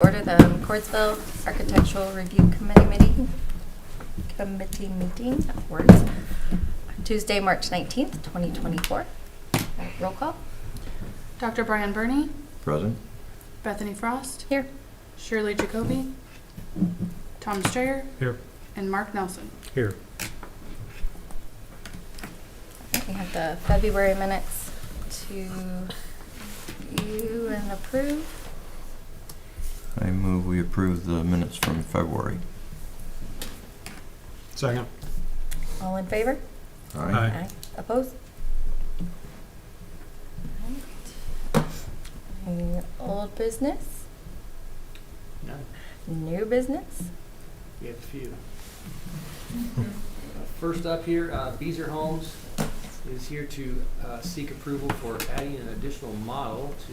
Order the McCordsville Architectural Review Committee meeting, words, Tuesday, March 19th, 2024. Roll call. Dr. Brian Burney. Present. Bethany Frost. Here. Shirley Jacoby. Tom Strayer. Here. And Mark Nelson. Here. We have the February minutes to view and approve. I move we approve the minutes from February. Second. All in favor? Aye. Opposed? Alright. Old business? None. New business? We have a few. First up here, Beezer Homes is here to seek approval for adding an additional model to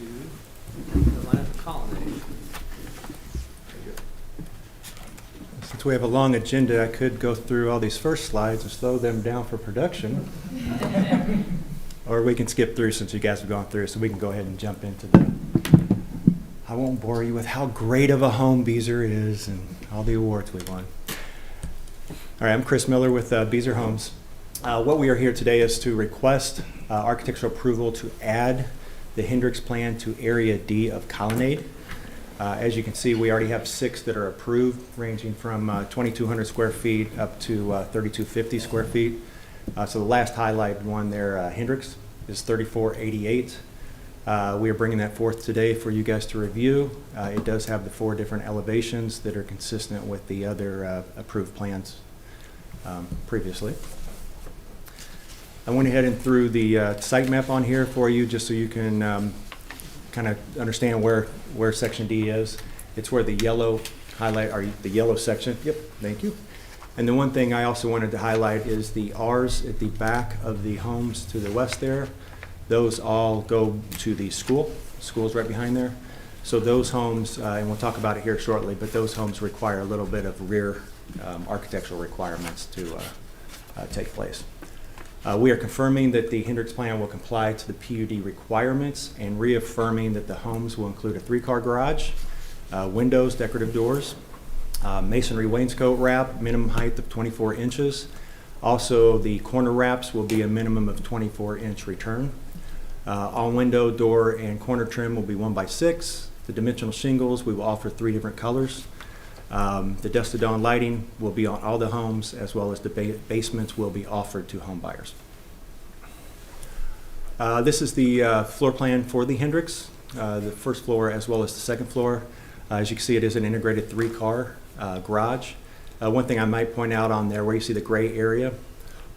the lineup of Colonnade. Since we have a long agenda, I could go through all these first slides and slow them down for production. Or we can skip through since you guys have gone through, so we can go ahead and jump into the... I won't bore you with how great of a home Beezer is and all the awards we won. All right, I'm Chris Miller with Beezer Homes. What we are here today is to request architectural approval to add the Hendricks plan to Area D of Colonnade. As you can see, we already have 6 that are approved, ranging from 2,200 square feet up to 3,250 square feet. So the last highlighted one there, Hendricks, is 3,488. We are bringing that forth today for you guys to review. It does have the 4 different elevations that are consistent with the other approved plans previously. I went ahead and threw the site map on here for you just so you can kind of understand where section D is. It's where the yellow highlight, or the yellow section. Yep, thank you. And the one thing I also wanted to highlight is the R's at the back of the homes to the west there. Those all go to the school. School's right behind there. So those homes, and we'll talk about it here shortly, but those homes require a little bit of rear architectural requirements to take place. We are confirming that the Hendricks plan will comply to the PUD requirements and reaffirming that the homes will include a 3-car garage, windows, decorative doors, masonry wainscot wrap, minimum height of 24 inches. Also, the corner wraps will be a minimum of 24-inch return. All window, door, and corner trim will be 1x6. The dimensional shingles, we will offer 3 different colors. The dusk to dawn lighting will be on all the homes, as well as the basements will be offered to home buyers. This is the floor plan for the Hendricks, the first floor as well as the second floor. As you can see, it is an integrated 3-car garage. One thing I might point out on there, where you see the gray area,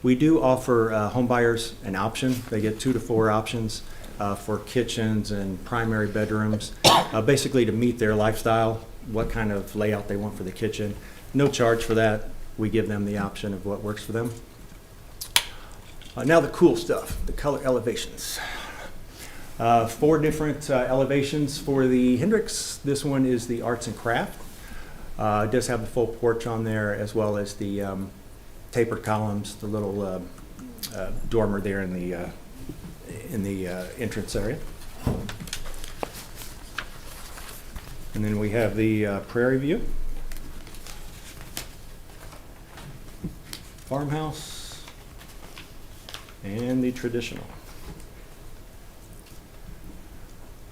we do offer home buyers an option. They get 2 to 4 options for kitchens and primary bedrooms, basically to meet their lifestyle, what kind of layout they want for the kitchen. No charge for that. We give them the option of what works for them. Now the cool stuff, the color elevations. 4 different elevations for the Hendricks. This one is the arts and craft. It does have the full porch on there, as well as the tapered columns, the little dormer there in the entrance area. And then we have the prairie view, farmhouse, and the traditional.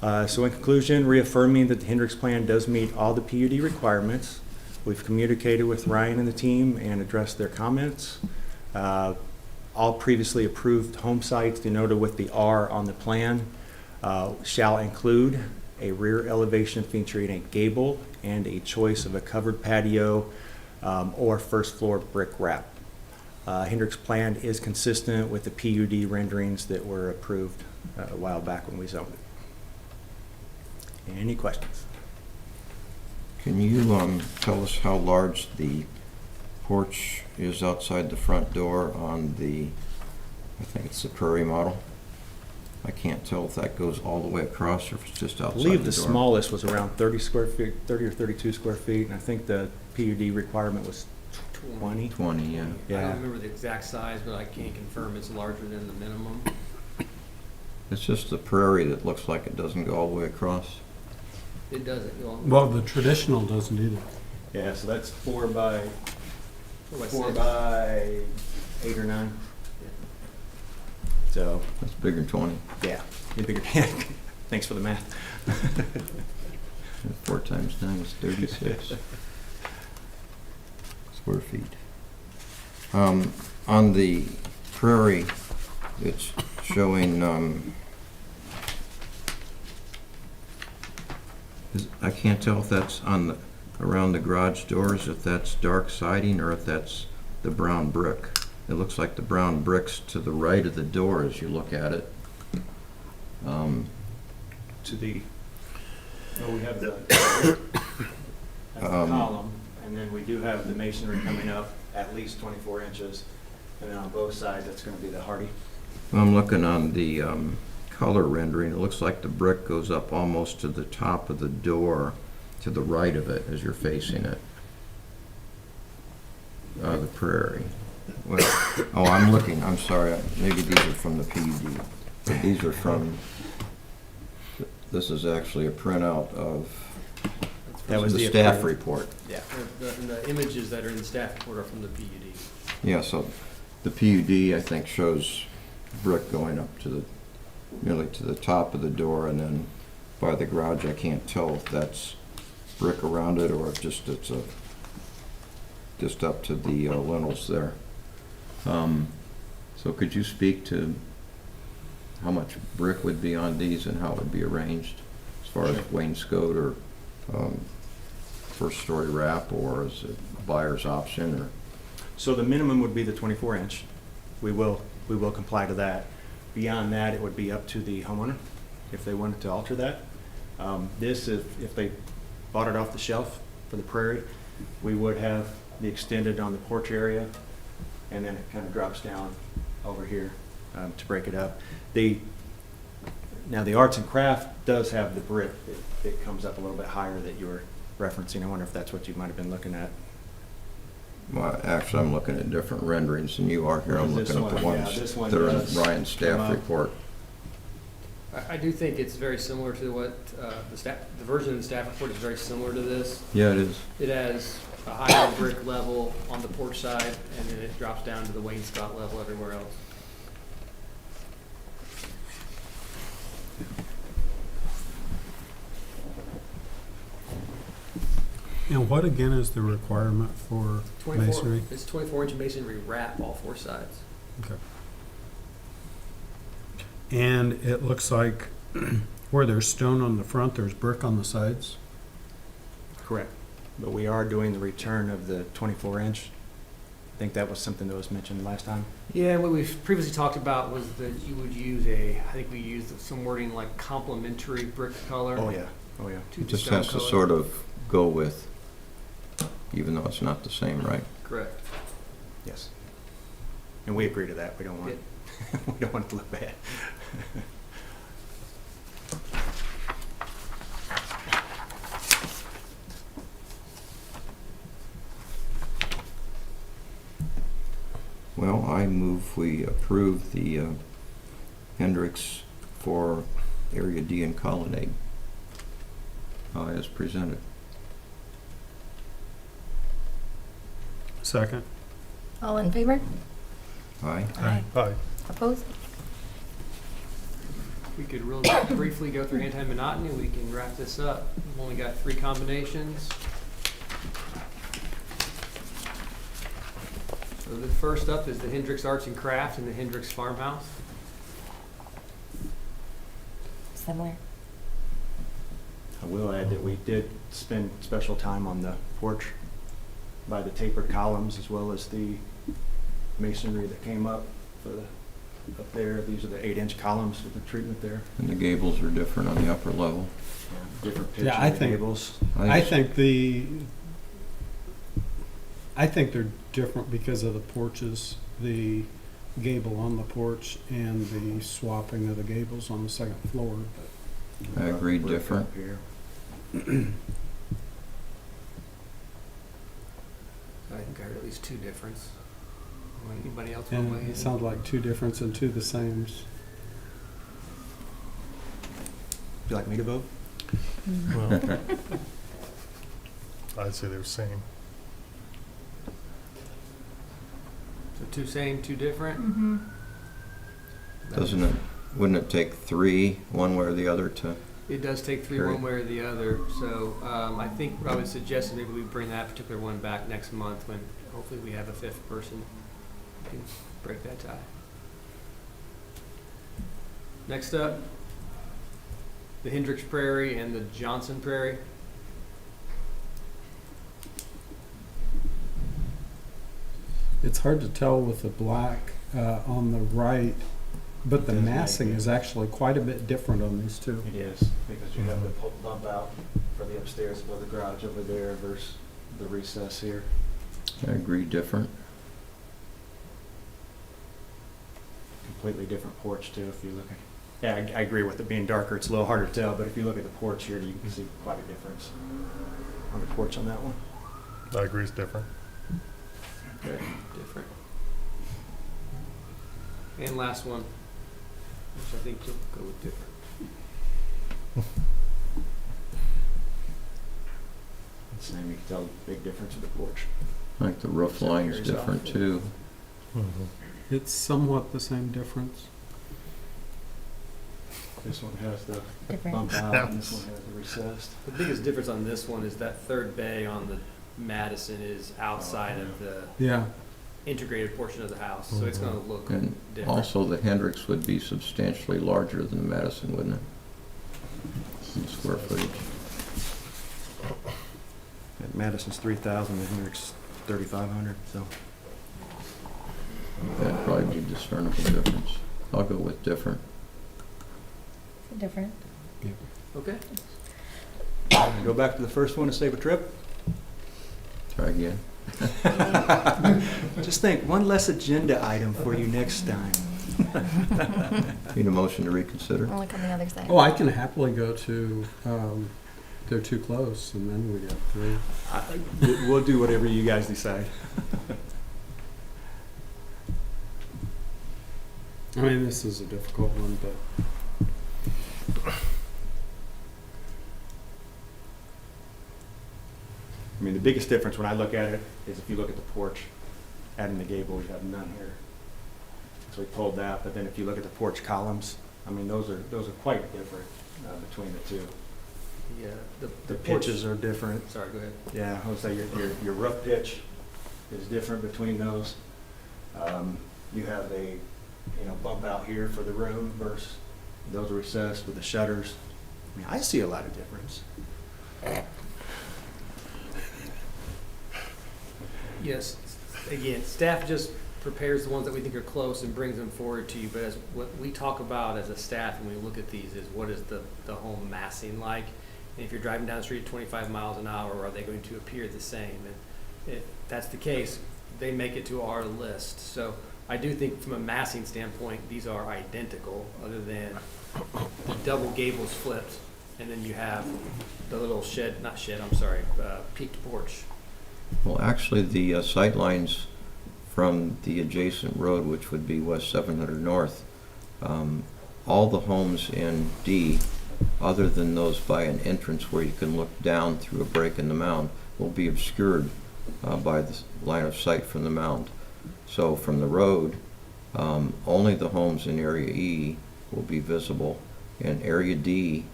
So in conclusion, reaffirming that the Hendricks plan does meet all the PUD requirements. We've communicated with Ryan and the team and addressed their comments. All previously approved home sites denoted with the R on the plan shall include a rear elevation featuring a gable and a choice of a covered patio or first floor brick wrap. Hendricks plan is consistent with the PUD renderings that were approved a while back when we zoned it. Any questions? Can you tell us how large the porch is outside the front door on the, I think it's the prairie model? I can't tell if that goes all the way across or if it's just outside the door. I believe the smallest was around 30 square feet, 30 or 32 square feet, and I think the PUD requirement was 20. 20, yeah. I Yeah. don't remember the exact size, but I can confirm it's larger than the minimum. It's just the prairie that looks like it doesn't go all the way across. It doesn't. Well, the traditional doesn't either. Yeah, so that's 4 by 4 by 8 or 9. So, That's bigger than 20. yeah, get bigger. Thanks for the math. 4 times 9 is 36 square feet. On the prairie, it's showing, I can't tell if that's on the, around the garage doors, if that's dark siding or if that's the brown brick. It looks like the brown brick's to the right of the door as you look at it. To the, well, we have the, that's the column, and then we do have the masonry coming up at least 24 inches, and then on both sides, that's going to be the hardy. I'm looking on the color rendering. It looks like the brick goes up almost to the top of the door, to the right of it as you're facing it. The prairie. Well, oh, I'm sorry, maybe these are from the PUD. But these are from, this is actually a printout of That was the the staff approved. report. Yeah, the images that are in the staff report are from the PUD. Yeah, so the PUD, I think, shows brick going up to the, nearly to the top of the door, and then by the garage, I can't tell if that's brick around it or if just it's a, just up to the lintels there. So could you speak to how much brick would be on these and how it would be arranged as far as wainscot or first story wrap, or is it buyer's option, or? So the minimum would be the 24 inch. We will comply to that. Beyond that, it would be up to the homeowner if they wanted to alter that. This, if they bought it off the shelf for the prairie, we would have the extended on the porch area, and then it kind of drops down over here to break it up. Now the arts and craft does have the brick that comes up a little bit higher that you were referencing. I wonder if that's what you might have been looking at. Well, actually, I'm looking at different renderings than you are here. I'm This looking at the one, yeah, ones this one that are in does Ryan's come staff up. report. I do think it's very similar to what the version of the staff report is very similar to this. Yeah, it is. It has a higher brick level on the porch side, and then it drops down to the wainscot level everywhere else. And what again is the requirement for 24 masonry? It's 24-inch masonry wrap all 4 sides. Okay. And it looks like where there's stone on the front, there's brick on the sides? Correct. But we are doing the return of the 24 inch. I think that was something that was mentioned last time. Yeah, what we've previously talked about was that you would use I think we used some wording like complementary brick color. Oh, yeah. Oh, yeah. To It the just stone has to color. sort of go with, even though it's not the same, right? Correct. Yes. And we agree to that. We don't want, we don't want it to look bad. Well, I move we approve the Hendricks for Area D and Colonnade as presented. Second? All in favor? Aye. Aye. Opposed? We could really briefly go through anti-monotony. We can wrap this up. We've only got 3 combinations. So the first up is the Hendricks Arts and Crafts and the Hendricks Farmhouse. Similar. I will add that we did spend special time on the porch by the tapered columns as well as the masonry that came up for the, up there. These are the 8-inch columns with the treatment there. And the gables are different on the upper level. Different pitch Yeah, I in the think- gables. I think they're different because of the porches, the gable on the porch and the swapping of the gables on the second floor. I agree, Brick different. up here. I think I heard at least 2 difference. Anybody else want to weigh And in? it sounds like 2 different and 2 the same. Would you like me to vote? Well, I'd say they're the same. So two same, two different? Mm-hmm. Wouldn't it take three, one way or the other to? It does take three Carry. one way or the other, so I think what I would suggest is maybe we bring that particular one back next month when hopefully we have a fifth person who can break that tie. Next up, the Hendricks Prairie and the Johnson Prairie. It's hard to tell with the black on the right, but the It does make massing it. is actually quite a bit different on these two. It is, because you have the bump out for the upstairs above the garage over there versus the recess here. I agree, different. Completely different porch too, if you look at. Yeah, I agree with it being darker, it's a little harder to tell, but if you look at the porch here, you can see quite a difference on the porch on that one. I agree it's different. Okay, different. And last one, which I think you'll go with different. Same, you can tell the big difference in the porch. I think the roof So line's here's different off. too. It's somewhat the same difference. This one has the Different. bump out, and this one has the recessed. The biggest difference on this one is that third bay on the Madison is outside of the Yeah, integrated portion of the house, so it's gonna look And different. also the Hendricks would be substantially larger than the Madison, wouldn't it? In square footage. And Madison's 3,000, and Hendrick's 3,500, so. That'd probably be a discernible difference. I'll go with different. Different. Okay. Go back to the first one and save a trip. Try again. Just think, one less agenda item for you next time. Need a motion to reconsider? I'll look on the other side. oh, I can happily go to, they're too close, and then we got three. We'll do whatever you guys decide. I mean, this is a difficult one, but I mean, the biggest difference when I look at it is if you look at the porch, adding the gable, you have none here. So we pulled that, but then if you look at the porch columns, I mean, those are quite different between the two. Yeah, The porch- pitches are different. Sorry, go ahead. Yeah, I would say your roof pitch is different between those. You have a, bump out here for the room versus those are recessed with the shutters. I mean, I see a lot of difference. Yes, again, staff just prepares the ones that we think are close and brings them forward to you, but as what we talk about as a staff when we look at these is what is the home massing like? And if you're driving down the street at 25 miles an hour, are they going to appear the same? And if that's the case, they make it to our list. So I do think from a massing standpoint, these are identical, other than the double gables flipped, and then you have the little peaked porch. Well, actually, the sight lines from the adjacent road, which would be West 700 North, all the homes in D, other than those by an entrance where you can look down through a break in the mound, will be obscured by the line of sight from the mound. So from the road, only the homes in Area E will be visible, and Area D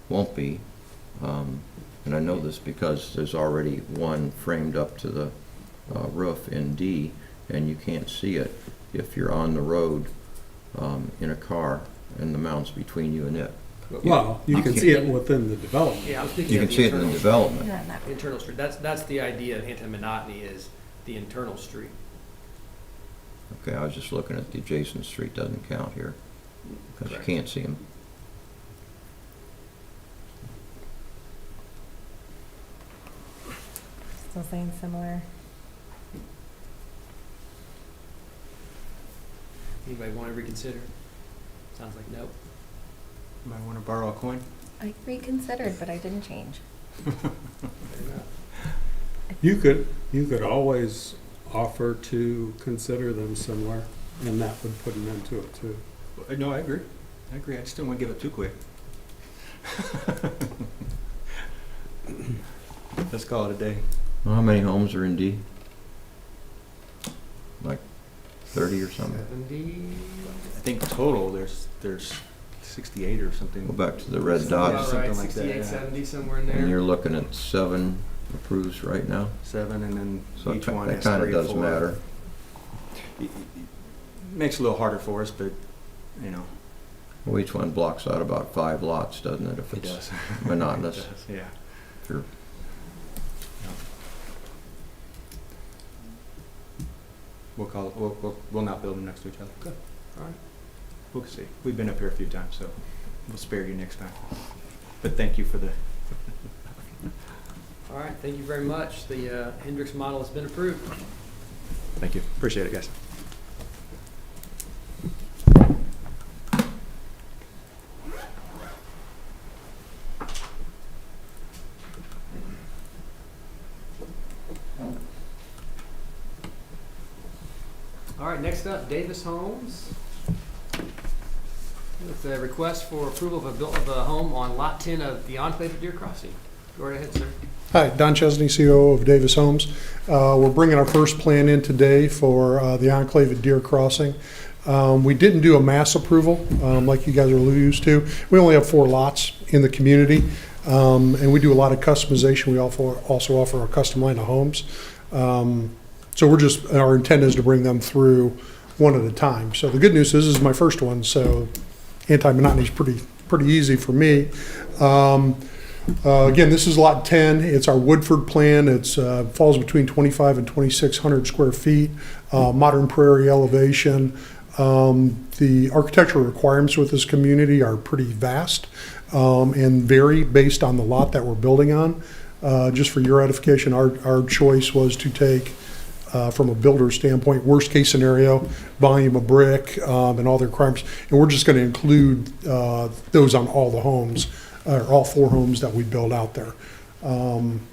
won't be. And I know this because there's already one framed up to the roof in D, and you can't see it if you're on the road in a car and the mound's between you and it. well, you can see it within the development. Yeah, I'm speaking You of can the see it in the internal development. Not in that. internal street. That's the idea of anti-monotony is the internal street. Okay, I was just looking at the adjacent street, doesn't count here, because you Correct. can't see them. Still saying similar. Anybody want to reconsider? Sounds like nope. Might want to borrow a coin? I reconsidered, but I didn't change. Fair enough. You could always offer to consider them similar, and that would put an end to it too. No, I agree. I just don't want to give it too quick. Let's call it a day. Well, how many homes are in D? Like 30 or something? 70. I think total, there's 68 or something. Go back to the red Something about dots, Something right, like that, 68, yeah. 70, somewhere in and you're there. looking at 7 approves right now. 7, and then So each that one has kind of 3 or does 4. matter. Makes it a little harder for us, but, you know, Well, each one blocks out about 5 lots, doesn't it, if it it's does. monotonous? It does, yeah. If you're- We'll call it, we'll not build them next to each other. Good. All right. We'll see. We've been up here a few times, so we'll spare you next time. But thank you for the, All right, thank you very much. The Hendricks model has been approved. thank you. Appreciate it, guys. All right, next up, Davis Homes. With a request for approval of a home on Lot 10 of the Enclave at Deer Crossing. Go right ahead, sir. Hi, Don Chesney, CEO of Davis Homes. We're bringing our first plan in today for the Enclave at Deer Crossing. We didn't do a mass approval like you guys are used to. We only have 4 lots in the community, and we do a lot of customization. We also offer a custom line of homes. So our intent is to bring them through one at a time. So the good news is, this is my first one, so anti-monotony is pretty easy for me. Again, this is lot 10. It's our Woodford plan. It's falls between 25 and 2,600 square feet. Modern prairie elevation. The architectural requirements with this community are pretty vast and vary based on the lot that we're building on. Just for your edification, our choice was to take, from a builder standpoint, worst case scenario, volume of brick and all the requirements, and we're just going to include those on all the homes, all 4 homes that we build out there.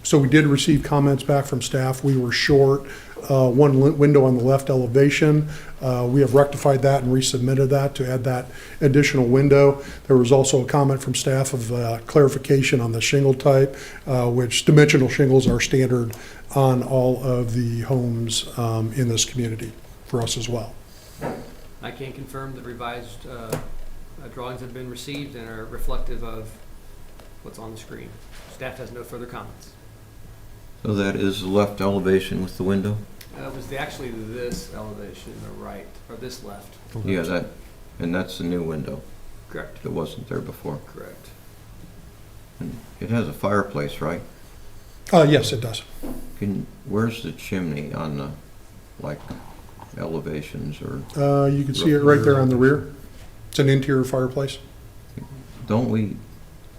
So we did receive comments back from staff. We were short one window on the left elevation. We have rectified that and resubmitted that to add that additional window. There was also a comment from staff of clarification on the shingle type, which dimensional shingles are standard on all of the homes in this community for us as well. I can confirm the revised drawings have been received and are reflective of what's on the screen. Staff has no further comments. So that is the left elevation with the window? It was actually this elevation, the right, or this left. Yeah, and that's the new window. Correct. That wasn't there before. Correct. And it has a fireplace, right? Yes, it does. Where's the chimney on the, like, elevations or? You can see it right there on the rear. It's an interior fireplace. Don't we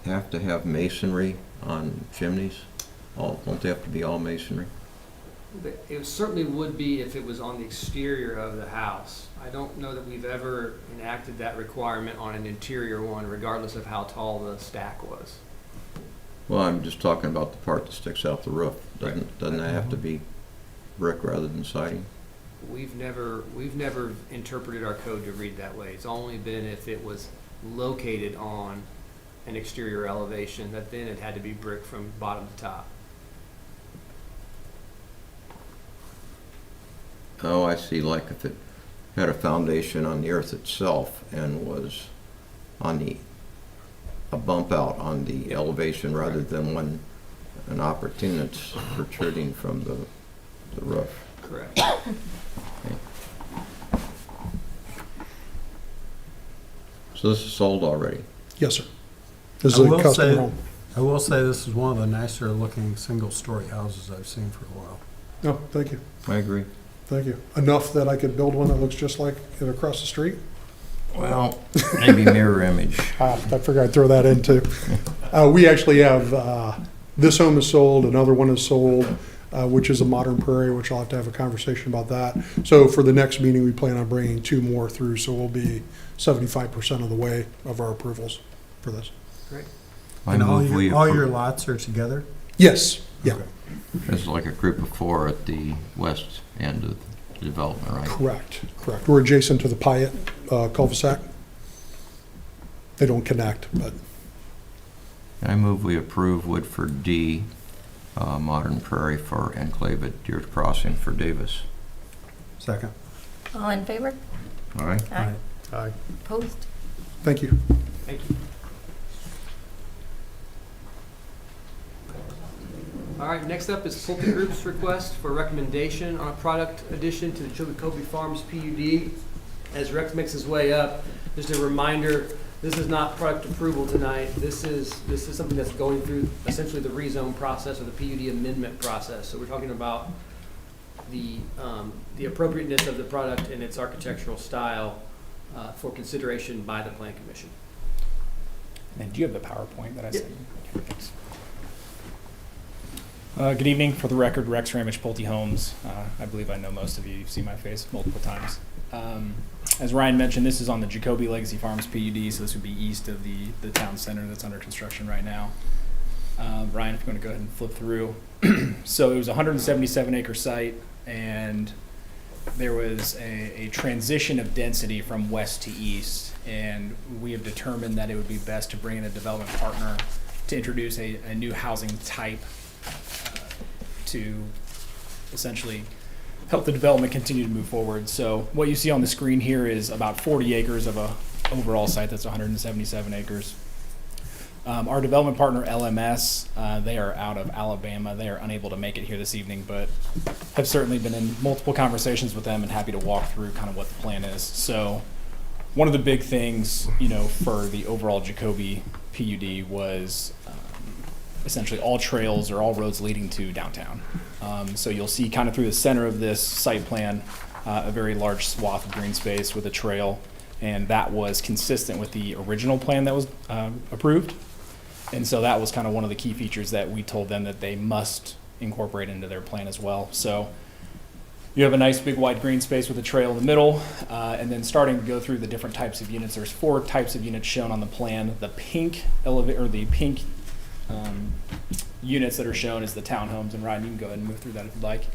have to have masonry on chimneys? Don't they have to be all masonry? It certainly would be if it was on the exterior of the house. I don't know that we've ever enacted that requirement on an interior one, regardless of how tall the stack was. Well, I'm just talking about the part that sticks out the roof. Doesn't that have to be brick rather than siding? We've never interpreted our code to read that way. It's only been if it was located on an exterior elevation, that then it had to be brick from bottom to top. Oh, I see, like if it had a foundation on the earth itself and was on a bump out on the elevation rather than an opportunist protruding from the roof. Correct. Okay. So this is sold already? Yes, sir. This is a custom home. I will say this is one of the nicer looking single-story houses I've seen for a while. No, thank you. I agree. Thank you. Enough that I could build one that looks just like it across the street? Well, maybe mirror image. I figured I'd throw that in too. We actually have, this home is sold, another one is sold, which is a modern prairie, which I'll have to have a conversation about that. So for the next meeting, we plan on bringing 2 more through, so we'll be 75% of the way of our approvals for this. Great. I And all move we your approve. lots are together? Yes, yeah, Okay. It's like a group of 4 at the west end of the development, right? correct. We're adjacent to the Pyatt cul-de-sac. They don't connect, but I move we approve Woodford D Modern Prairie for Enclave at Deer Crossing for Davis. Second. All in favor? All right? Aye. Aye. Opposed? Thank you. Thank you. All right, next up is Pulte Group's request for recommendation on a product addition to the Chillicothe Farms PUD. As Rex makes his way up, just a reminder, this is not product approval tonight. This is something that's going through essentially the rezone process or the PUD amendment process. So we're talking about the appropriateness of the product and its architectural style for consideration by the Plan Commission. And do you have the PowerPoint that I sent you? Okay, thanks. Good evening. For the record, Rex Ramage, Pulte Homes. I believe I know most of you. You've seen my face multiple times. As Ryan mentioned, this is on the Jacoby Legacy Farms PUD, so this would be east of the town center that's under construction right now. Ryan, if you want to go ahead and flip through. So it was a 177-acre site, and there was a transition of density from west to east, and we have determined that it would be best to bring in a development partner to introduce a new housing type to essentially help the development continue to move forward. So what you see on the screen here is about 40 acres of a overall site that's 177 acres. Our development partner, LMS, they are out of Alabama. They are unable to make it here this evening, but have certainly been in multiple conversations with them and happy to walk through kind of what the plan is. So one of the big things, for the overall Jacoby PUD was essentially all trails or all roads leading to downtown. So you'll see kind of through the center of this site plan, a very large swath of green space with a trail, and that was consistent with the original plan that was approved. And so that was kind of one of the key features that we told them that they must incorporate into their plan as well. So you have a nice big wide green space with a trail in the middle, and then starting to go through the different types of units. There's 4 types of units shown on the plan. The pink units that are shown is the townhomes, and Ryan, you can go ahead and move through that if you'd like.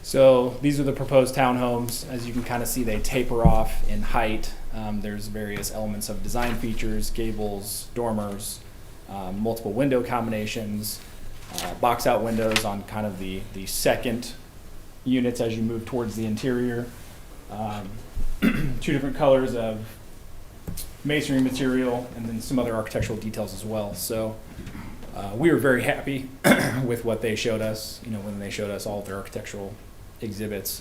So these are the proposed townhomes. As you can kind of see, they taper off in height. There's various elements of design features, gables, dormers, multiple window combinations, box out windows on kind of the second units as you move towards the interior. 2 different colors of masonry material, and then some other architectural details as well. So we were very happy with what they showed us, when they showed us all of their architectural exhibits.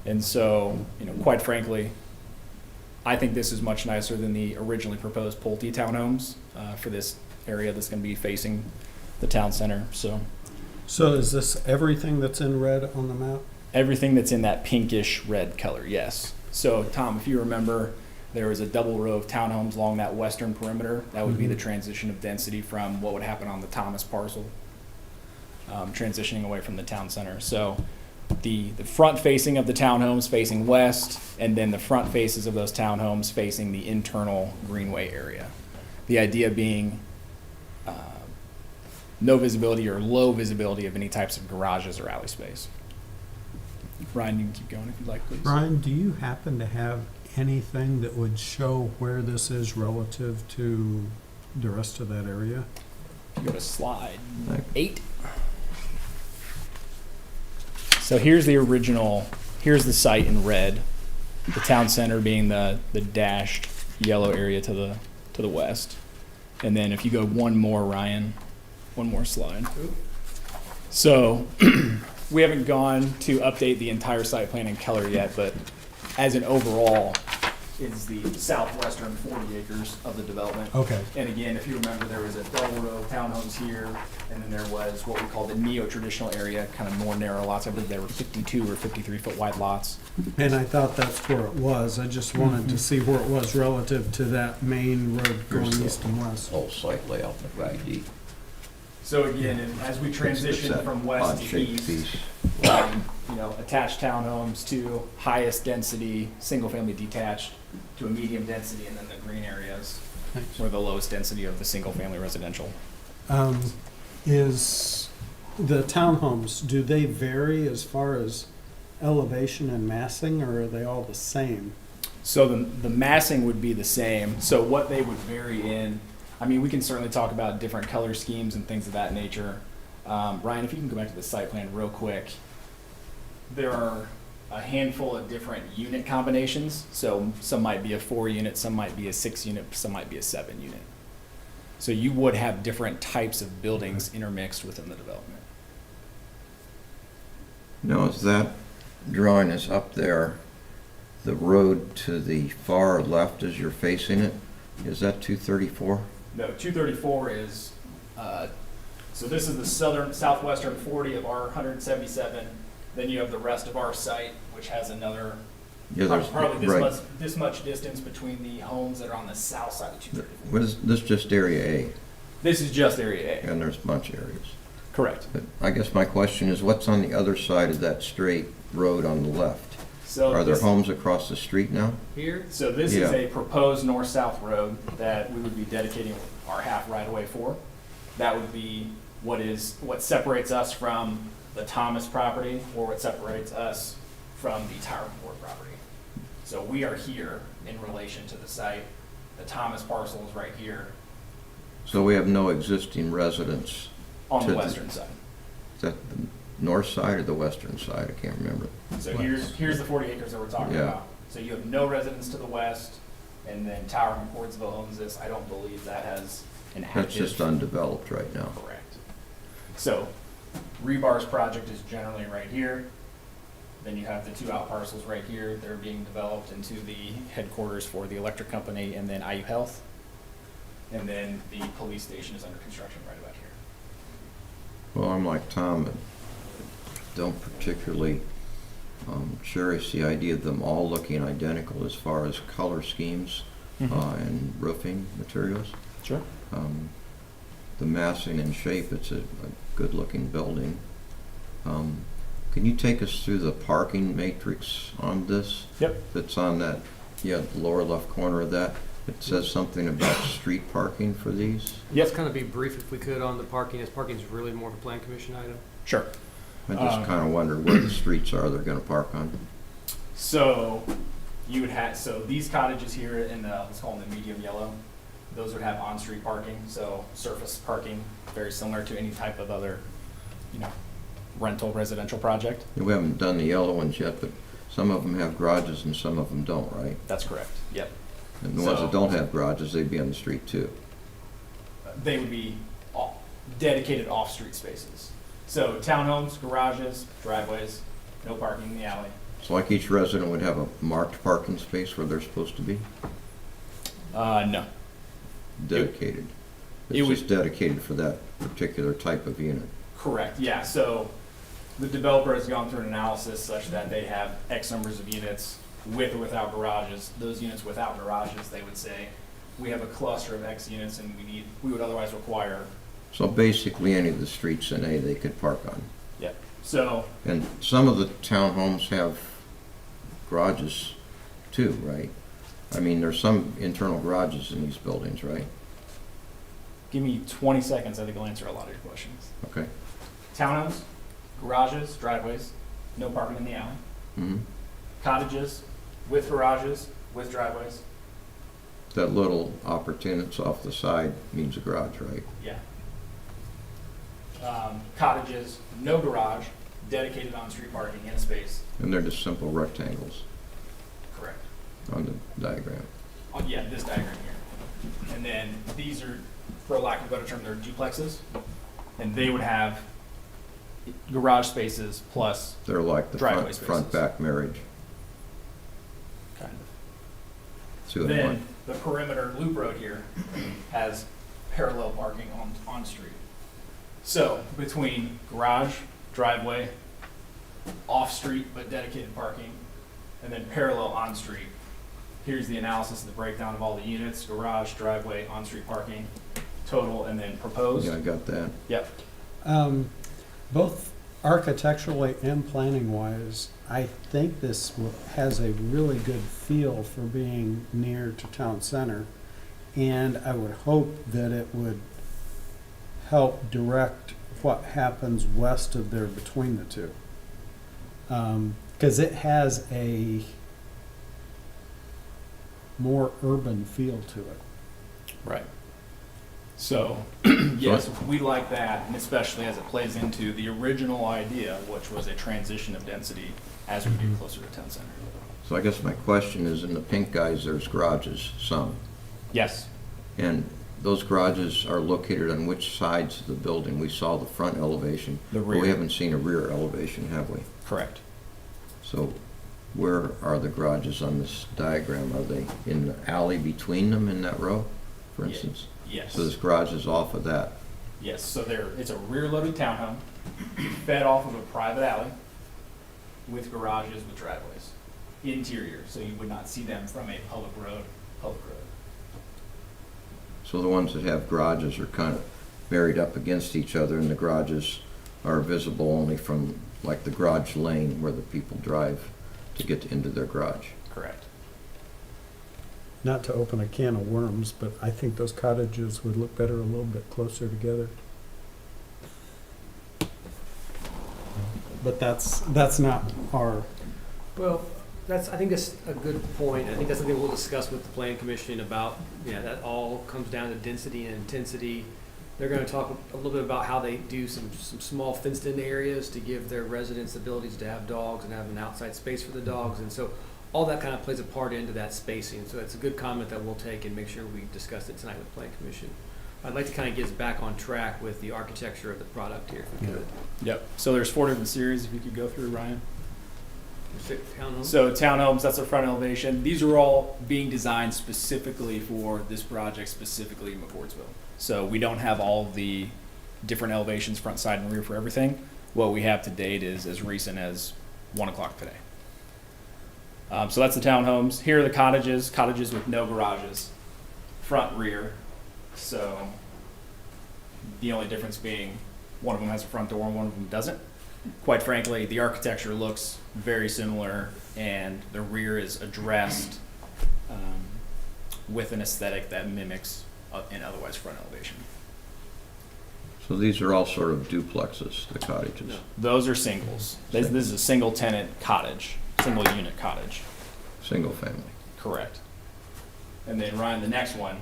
And so, quite frankly, I think this is much nicer than the originally proposed Pulte townhomes for this area that's going to be facing the town center. So is this everything that's in red on the map? everything that's in that pinkish red color, yes. So Tom, if you remember, there was a double row of townhomes along that western perimeter. That would be the transition of density from what would happen on the Thomas parcel, transitioning away from the town center. So the front facing of the townhomes facing west, and then the front faces of those townhomes facing the internal greenway area. The idea being no visibility or low visibility of any types of garages or alley space. Ryan, you can keep going if you'd like, please. Brian, do you happen to have anything that would show where this is relative to the rest of that area? If you go to slide 8. So here's the original, here's the site in red, the town center being the dashed yellow area to the west. And then if you go one more, Ryan, one more slide. So we haven't gone to update the entire site plan in color yet, but as an overall, is the southwestern 40 acres of the development. Okay. And again, if you remember, there was a double row of townhomes here, and then there was what we call the neo-traditional area, kind of more narrow lots. I believe there were 52 or 53-foot wide lots. And I thought that's where it was. I just wanted to see where it was relative to that main road going east and west. Whole site layout, right? So again, and as we transition from west to Odd-shaped east, piece. attached townhomes to highest density, single-family detached, to a medium density, and then the green areas were the lowest density of the single-family residential. Is the townhomes, do they vary as far as elevation and massing, or are they all the same? So the massing would be the same. So what they would vary in, I mean, we can certainly talk about different color schemes and things of that nature. Ryan, if you can go back to the site plan real quick. There are a handful of different unit combinations. So some might be a 4-unit, some might be a 6-unit, some might be a 7-unit. So you would have different types of buildings intermixed within the development. Now, is that drawing is up there, the road to the far left as you're facing it, is that 234? No, 234 is, so this is the southwestern 40 of our 177. Then you have the rest of our site, which has another, Yeah, there's, probably right. this much distance between the homes that are on the south side of 234. Was this just area A? This is just area A. And there's a bunch of areas. Correct. But I guess my question is, what's on the other side of that straight road on the left? So Are there this- homes across the street now? Here, So this Yeah. is a proposed north-south road that we would be dedicating our half right-of-way for. That would be what separates us from the Thomas property, or what separates us from the Tower Court property. So we are here in relation to the site. The Thomas parcel is right here So we have no existing residents. on To the the- western side. Is that the north side or the western side? I can't remember. So here's the 40 acres that we're talking Yeah. about. So you have no residents to the west, and then Tower McCordsville owns this. I don't believe that has an active. That's just undeveloped right now. Correct. So Rebar's project is generally right here. Then you have the 2 out parcels right here. They're being developed into the headquarters for the electric company and then IU Health. And then the police station is under construction right about here. Well, I'm like Tom, and don't particularly cherish the idea of them all looking identical as far as color schemes and roofing materials. Sure. The massing and shape, it's a good-looking building. Can you take us through the parking matrix on this? Yep. That's on that, the lower left corner of that. It says something about street parking for these. let's kind of be brief if we could on the parking, as parking is really more of a plan commission item. Sure. I just kind of wonder where the streets are they're gonna park on. So you would have, so these cottages here in the, let's call them the medium yellow, those would have on-street parking, so surface parking, very similar to any type of other, rental residential project. We haven't done the yellow ones yet, but some of them have garages and some of them don't, right? That's correct. Yep. And the ones So- that don't have garages, they'd be on the street too. They would be dedicated off-street spaces. So townhomes, garages, driveways, no parking in the alley. So like each resident would have a marked parking space where they're supposed to be, No. dedicated. it It's would- just dedicated for that particular type of unit. Correct, yeah. So the developer has gone through an analysis such that they have X numbers of units with or without garages. Those units without garages, they would say, we have a cluster of X units and we would otherwise require. So basically any of the streets in A they could park on. Yep. So, And some of the townhomes have garages too, right? I mean, there's some internal garages in these buildings, right? give me 20 seconds, I think I'll answer a lot of your questions. Okay. Townhomes, garages, driveways, no parking in the alley. Mhm. Cottages with garages, with driveways. That little opportunity off the side means a garage, right? Yeah. Cottages, no garage, dedicated on-street parking in a space. And they're just simple rectangles Correct. on the diagram. Yeah, this diagram here. And then these are, for lack of a better term, they're duplexes. And they would have garage spaces plus They're like the Driveway front spaces. back marriage, kind of. 2 in Then 1. the perimeter loop road here has parallel parking on street. So between garage, driveway, off-street but dedicated parking, and then parallel on-street. Here's the analysis of the breakdown of all the units, garage, driveway, on-street parking, total, and then proposed. Yeah, I got that. Yep. Both architecturally and planning wise, I think this has a really good feel for being near to town center. And I would hope that it would help direct what happens west of there between the two. Because it has a more urban feel to it. Right. So, yes, we like that, and especially as it plays into the original idea, which was a transition of density as we get closer to town center. So I guess my question is, in the pink guys, there's garages, some. Yes, And those garages are located on which sides of the building? We saw the front elevation. The But rear. we haven't seen a rear elevation, have we? correct. So where are the garages on this diagram? Are they in the alley between them in that row, for Yeah. instance? Yes. So this garage is off of that. Yes, so it's a rear-loaded townhome, fed off of a private alley with garages with driveways, interior, so you would not see them from a public road. So the ones that have garages are kind of buried up against each other, and the garages are visible only from, like, the garage lane where the people drive to get into their garage. Correct. Not to open a can of worms, but I think those cottages would look better a little bit closer together. But that's not our, Well, I think that's a good point. I think that's something we'll discuss with the plan commission about, that all comes down to density and intensity. They're gonna talk a little bit about how they do some small fenced-in areas to give their residents abilities to have dogs and have an outside space for the dogs. And so all that kind of plays a part into that spacing. So it's a good comment that we'll take and make sure we discuss it tonight with plan commission. I'd like to kind of get us back on track with the architecture of the product here, if we could. Yep, so there's 4 different series, if you could go through, Ryan. Townhomes? So townhomes, that's the front elevation. These are all being designed specifically for this project, specifically in McCordsville. So we don't have all the different elevations, front, side, and rear for everything. What we have to date is as recent as 1 o'clock today. So that's the townhomes. Here are the cottages with no garages, front, rear. So the only difference being one of them has a front door and one of them doesn't. Quite frankly, the architecture looks very similar, and the rear is addressed with an aesthetic that mimics an otherwise front elevation. So these are all sort of duplexes, the cottages. No. Those are singles. This is a single tenant cottage, single unit cottage. Single family. Correct. And then Ryan, the next one,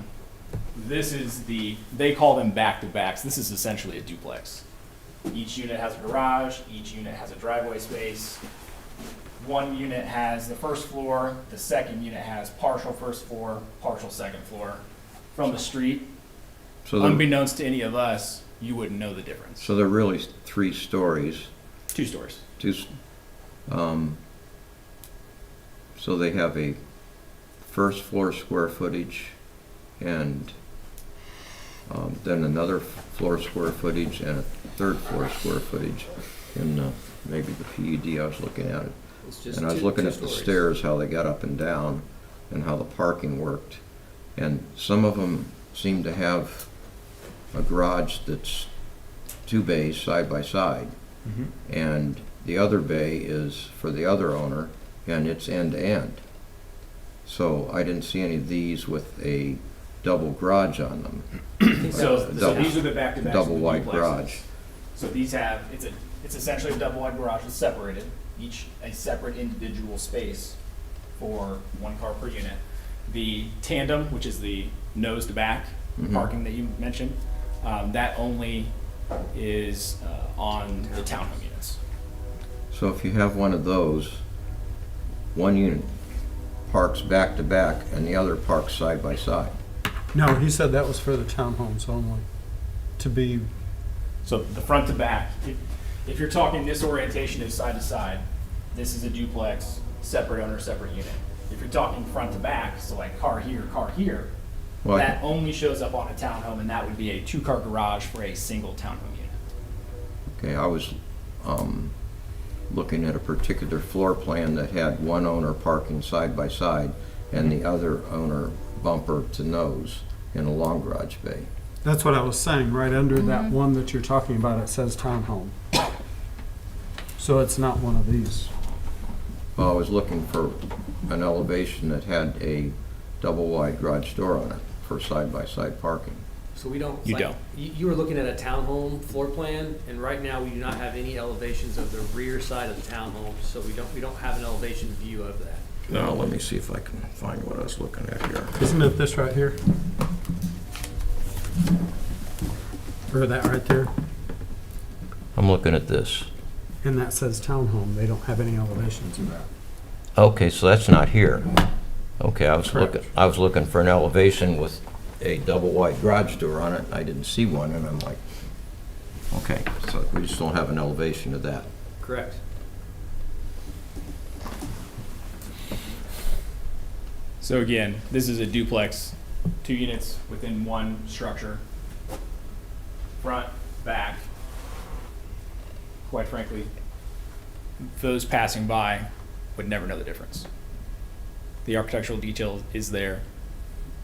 this is they call them back-to-backs. This is essentially a duplex. Each unit has a garage, each unit has a driveway space. One unit has the first floor, the second unit has partial first floor, partial second floor. From the street, So they're, unbeknownst to any of us, you wouldn't know the difference. so they're really 3 stories. 2 stories. So they have a first floor square footage and then another floor square footage and a third floor square footage in maybe the PUD I was looking at it. It's just And I was two looking at the stories. stairs, how they got up and down and how the parking worked. And some of them seem to have a garage that's 2 bays side by side. And the other bay is for the other owner, and it's end to end. So I didn't see any of these with a double garage on them. So Double- these are the back-to-backs. double with the wide duplexes. garage. So these have, it's essentially a double wide garage that's separated, each a separate individual space for 1 car per unit. The tandem, which is the nose to back Mhm. parking that you mentioned, that only is on the townhome units. So if you have one of those, one unit parks back to back and the other parks side by side. no, he said that was for the townhomes only, to be, So the front to back, if you're talking this orientation is side to side, this is a duplex, separate owner, separate unit. If you're talking front to back, so like car here, Well, that only shows up on a townhome, and that would be a 2-car garage for a single townhome unit. okay, I was looking at a particular floor plan that had one owner parking side by side and the other owner bumper to nose in a long garage bay. that's what I was saying, right under that one that you're talking about, it says townhome. So it's not one of these. Well, I was looking for an elevation that had a double wide garage door on it for side by side parking. So we don't. You like, don't. You were looking at a townhome floor plan, and right now we do not have any elevations of the rear side of the townhome, so we don't have an elevation view of that. Now, let me see if I can find what I was looking at here. Isn't it this right here? For that right there, I'm looking at this. and that says townhome, they don't have any elevations of that. Okay, so that's not here. Okay, Correct. I was looking for an elevation with a double wide garage door on it. I didn't see one, and I'm like, okay, so we just don't have an elevation of that. Correct. So again, this is a duplex, 2 units within one structure. Front, back. Quite frankly, those passing by would never know the difference. The architectural detail is there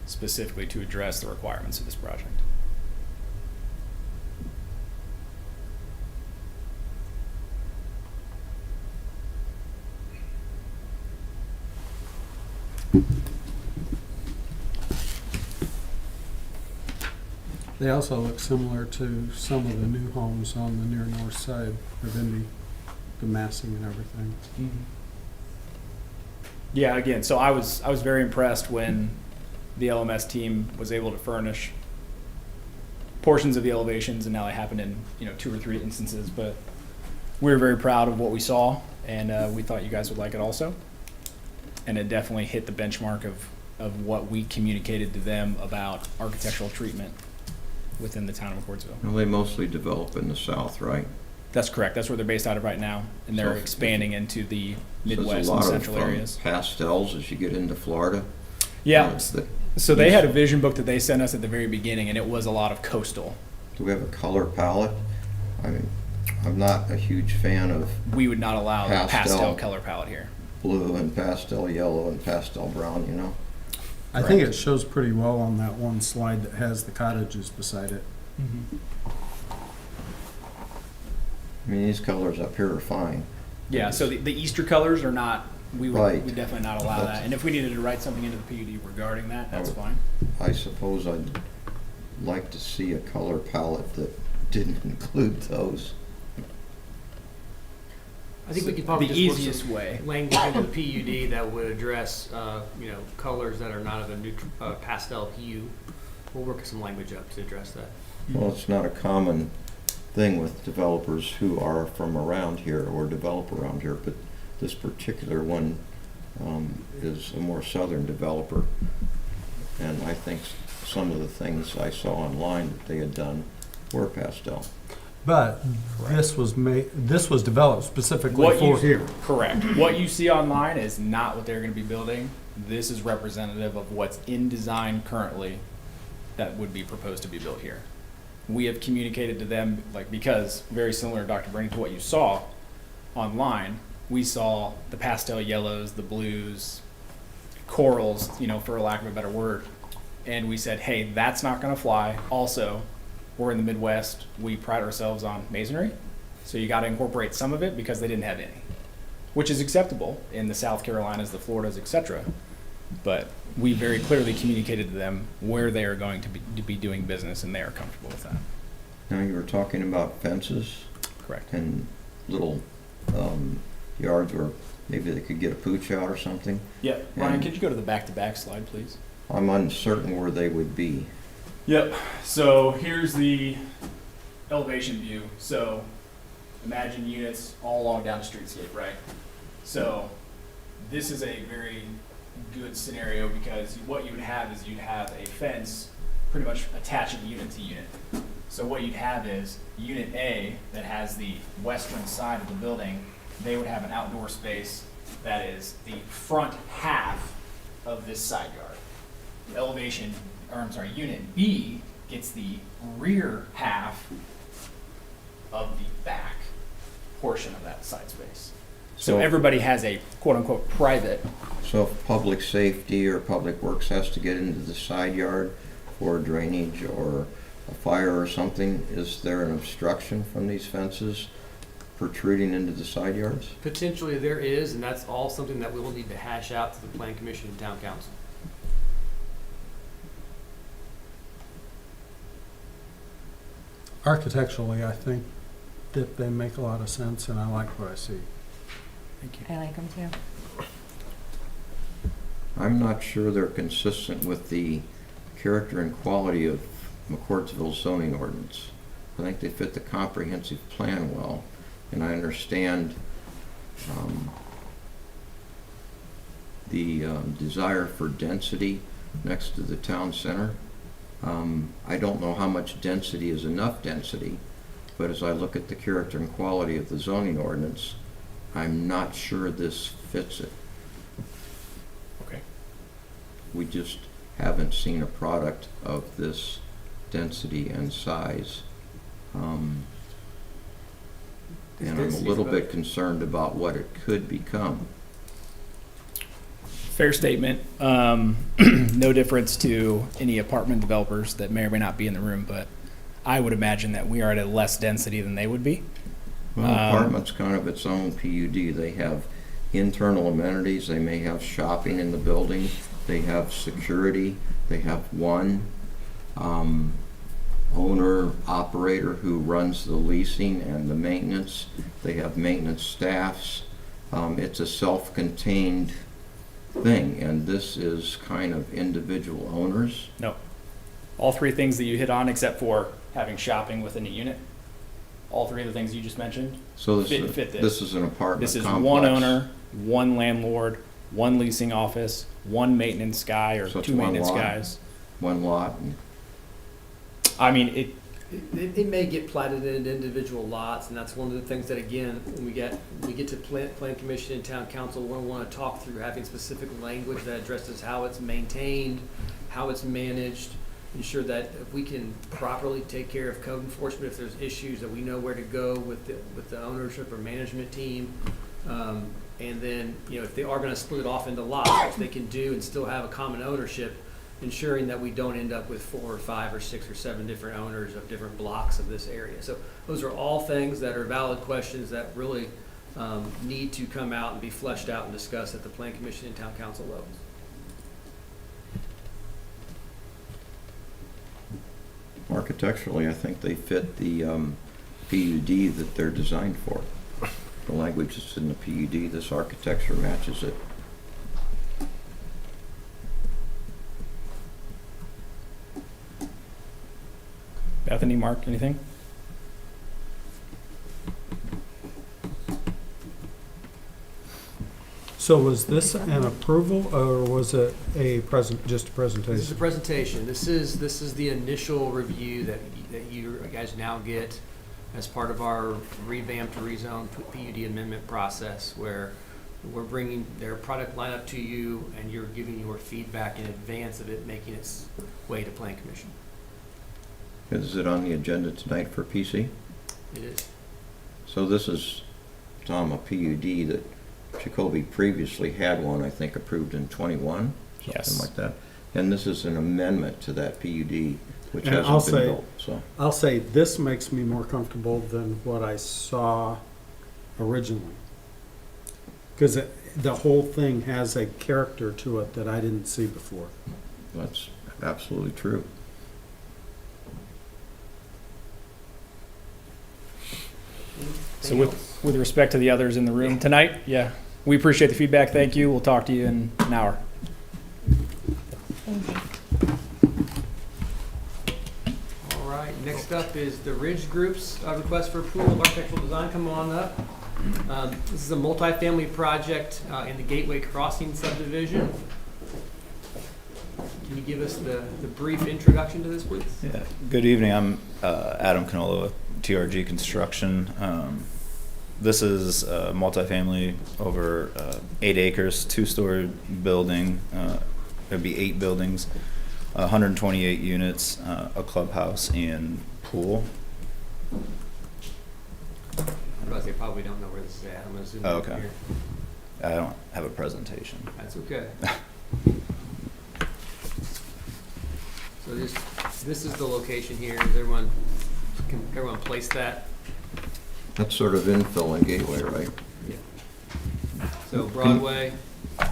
specifically to address the requirements of this project. They also look similar to some of the new homes on the near north side of Indy, the massing and everything. Yeah, again, so I was very impressed when the LMS team was able to furnish portions of the elevations, and now they happen in 2 or 3 instances. But we were very proud of what we saw, and we thought you guys would like it also. And it definitely hit the benchmark of what we communicated to them about architectural treatment within the town of McCordsville. Well, they mostly develop in the south, right? That's correct. That's where they're based out of right now, and they're So- expanding into the So Midwest there's a and lot central of areas. pastels as you get into Florida. Yeah. The- So they had a vision book that they sent us at the very beginning, and it was a lot of coastal. Do we have a color palette? I mean, I'm not a huge fan of We would not allow the Pastel. pastel color palette here. blue and pastel yellow and pastel brown, you know? I think it shows pretty well on that one slide that has the cottages beside it. I mean, these colors up here are fine. Yeah, so the Easter colors are not, we Right. would definitely not allow That's- that. And if we needed to write something into the PUD regarding that, that's would- fine. I suppose I'd like to see a color palette that didn't include those. I think we could probably The just work easiest some way. language into the PUD that would address, colors that are not of a pastel hue. We'll work some language up to address that. Well, it's not a common thing with developers who are from around here or develop around here, but this particular one is a more southern developer. And I think some of the things I saw online that they had done were pastel. But this was developed specifically What for you- here. Correct. What you see online is not what they're going to be building. This is representative of what's in design currently that would be proposed to be built here. We have communicated to them, because very similar, Dr. Burney, to what you saw online, we saw the pastel yellows, the blues, corals, for lack of a better word. And we said, hey, that's not going to fly. Also, we're in the Midwest. We pride ourselves on masonry. So you got to incorporate some of it because they didn't have any, which is acceptable in the South Carolinas, the Floridas, etc. But we very clearly communicated to them where they are going to be doing business, and they are comfortable with that. Now, you were talking about fences Correct. and little yards where maybe they could get a pooch out or something. Yeah, Ryan, And- could you go to the back-to-back slide, please? I'm uncertain where they would be. Yep. So here's the elevation view. So imagine units all along down the streetscape, right? So this is a very good scenario because what you would have is you'd have a fence pretty much attaching unit to unit. So what you'd have is unit A that has the western side of the building, they would have an outdoor space that is the front half of this side yard. Unit B gets the rear half of the back portion of that side space. So everybody has a quote-unquote private. So if public safety or public works has to get into the side yard for drainage or a fire or something, is there an obstruction from these fences protruding into the side yards? Potentially there is, and that's all something that we will need to hash out to the Plan Commission and Town Council. Architecturally, I think that they make a lot of sense, and I like what I see. Thank you. I like them too. I'm not sure they're consistent with the character and quality of McCordsville zoning ordinance. I think they fit the comprehensive plan well, and I understand the desire for density next to the town center. I don't know how much density is enough density, but as I look at the character and quality of the zoning ordinance, I'm not sure this fits it. Okay. We just haven't seen a product of this density and size. And I'm a little bit concerned about what it could become. Fair statement. No difference to any apartment developers that may or may not be in the room, but I would imagine that we are at a less density than they would be. Well, apartment's kind of its own PUD. They have internal amenities, they may have shopping in the building, they have security, they have one owner operator who runs the leasing and the maintenance. They have maintenance staffs. It's a self-contained thing, and this is kind of individual owners. No. All three things that you hit on, except for having shopping within a unit. All three of the things you just mentioned. So Fit this. this is an apartment This is complex. one owner, one landlord, one leasing office, one maintenance guy, or So it's two one maintenance lot. guys. One lot. And I mean, It may get platted into individual lots, and that's one of the things that, again, when we get to plan commission and town council, we'll want to talk through having specific language that addresses how it's maintained, how it's managed, ensure that if we can properly take care of code enforcement, if there's issues, that we know where to go with the ownership or management team. And then, if they are going to split it off into lots, which they can do and still have a common ownership, ensuring that we don't end up with 4 or 5 or 6 or 7 different owners of different blocks of this area. So those are all things that are valid questions that really need to come out and be fleshed out and discussed at the Plan Commission and Town Council levels. architecturally, I think they fit the PUD that they're designed for. The language that's in the PUD, this architecture matches it. Bethany, Mark, anything? So was this an approval, or was it just a presentation? This is a presentation. This is the initial review that you guys now get as part of our revamped rezone PUD amendment process, where we're bringing their product lineup to you and you're giving your feedback in advance of it making its way to Plan Commission. Is it on the agenda tonight for PC? It is. So this is, Tom, a PUD that Jacoby previously had one, I think, approved in 21, Yes. something like that. And this is an amendment to that PUD, which And I'll hasn't been say- built, so. I'll say this makes me more comfortable than what I saw originally. Because the whole thing has a character to it that I didn't see before. That's absolutely true. So with respect to the others in the room tonight, yeah, we appreciate the feedback. Thank you. We'll talk to you in an hour. All right, next up is the Ridge Group's request for approval of architectural design. Come on up. This is a multifamily project in the Gateway Crossing subdivision. Can you give us the brief introduction to this, please? Yeah. Good evening. I'm Adam Canola with TRG Construction. This is a multifamily over 8 acres, 2-story building. There'd be 8 buildings, 128 units, a clubhouse and pool. I realize they probably don't know where this is at. I'm going to zoom in Okay. here. I don't have a presentation. That's okay. So this is the location here. Can everyone place that? That's sort of infill in Gateway, right? So Broadway,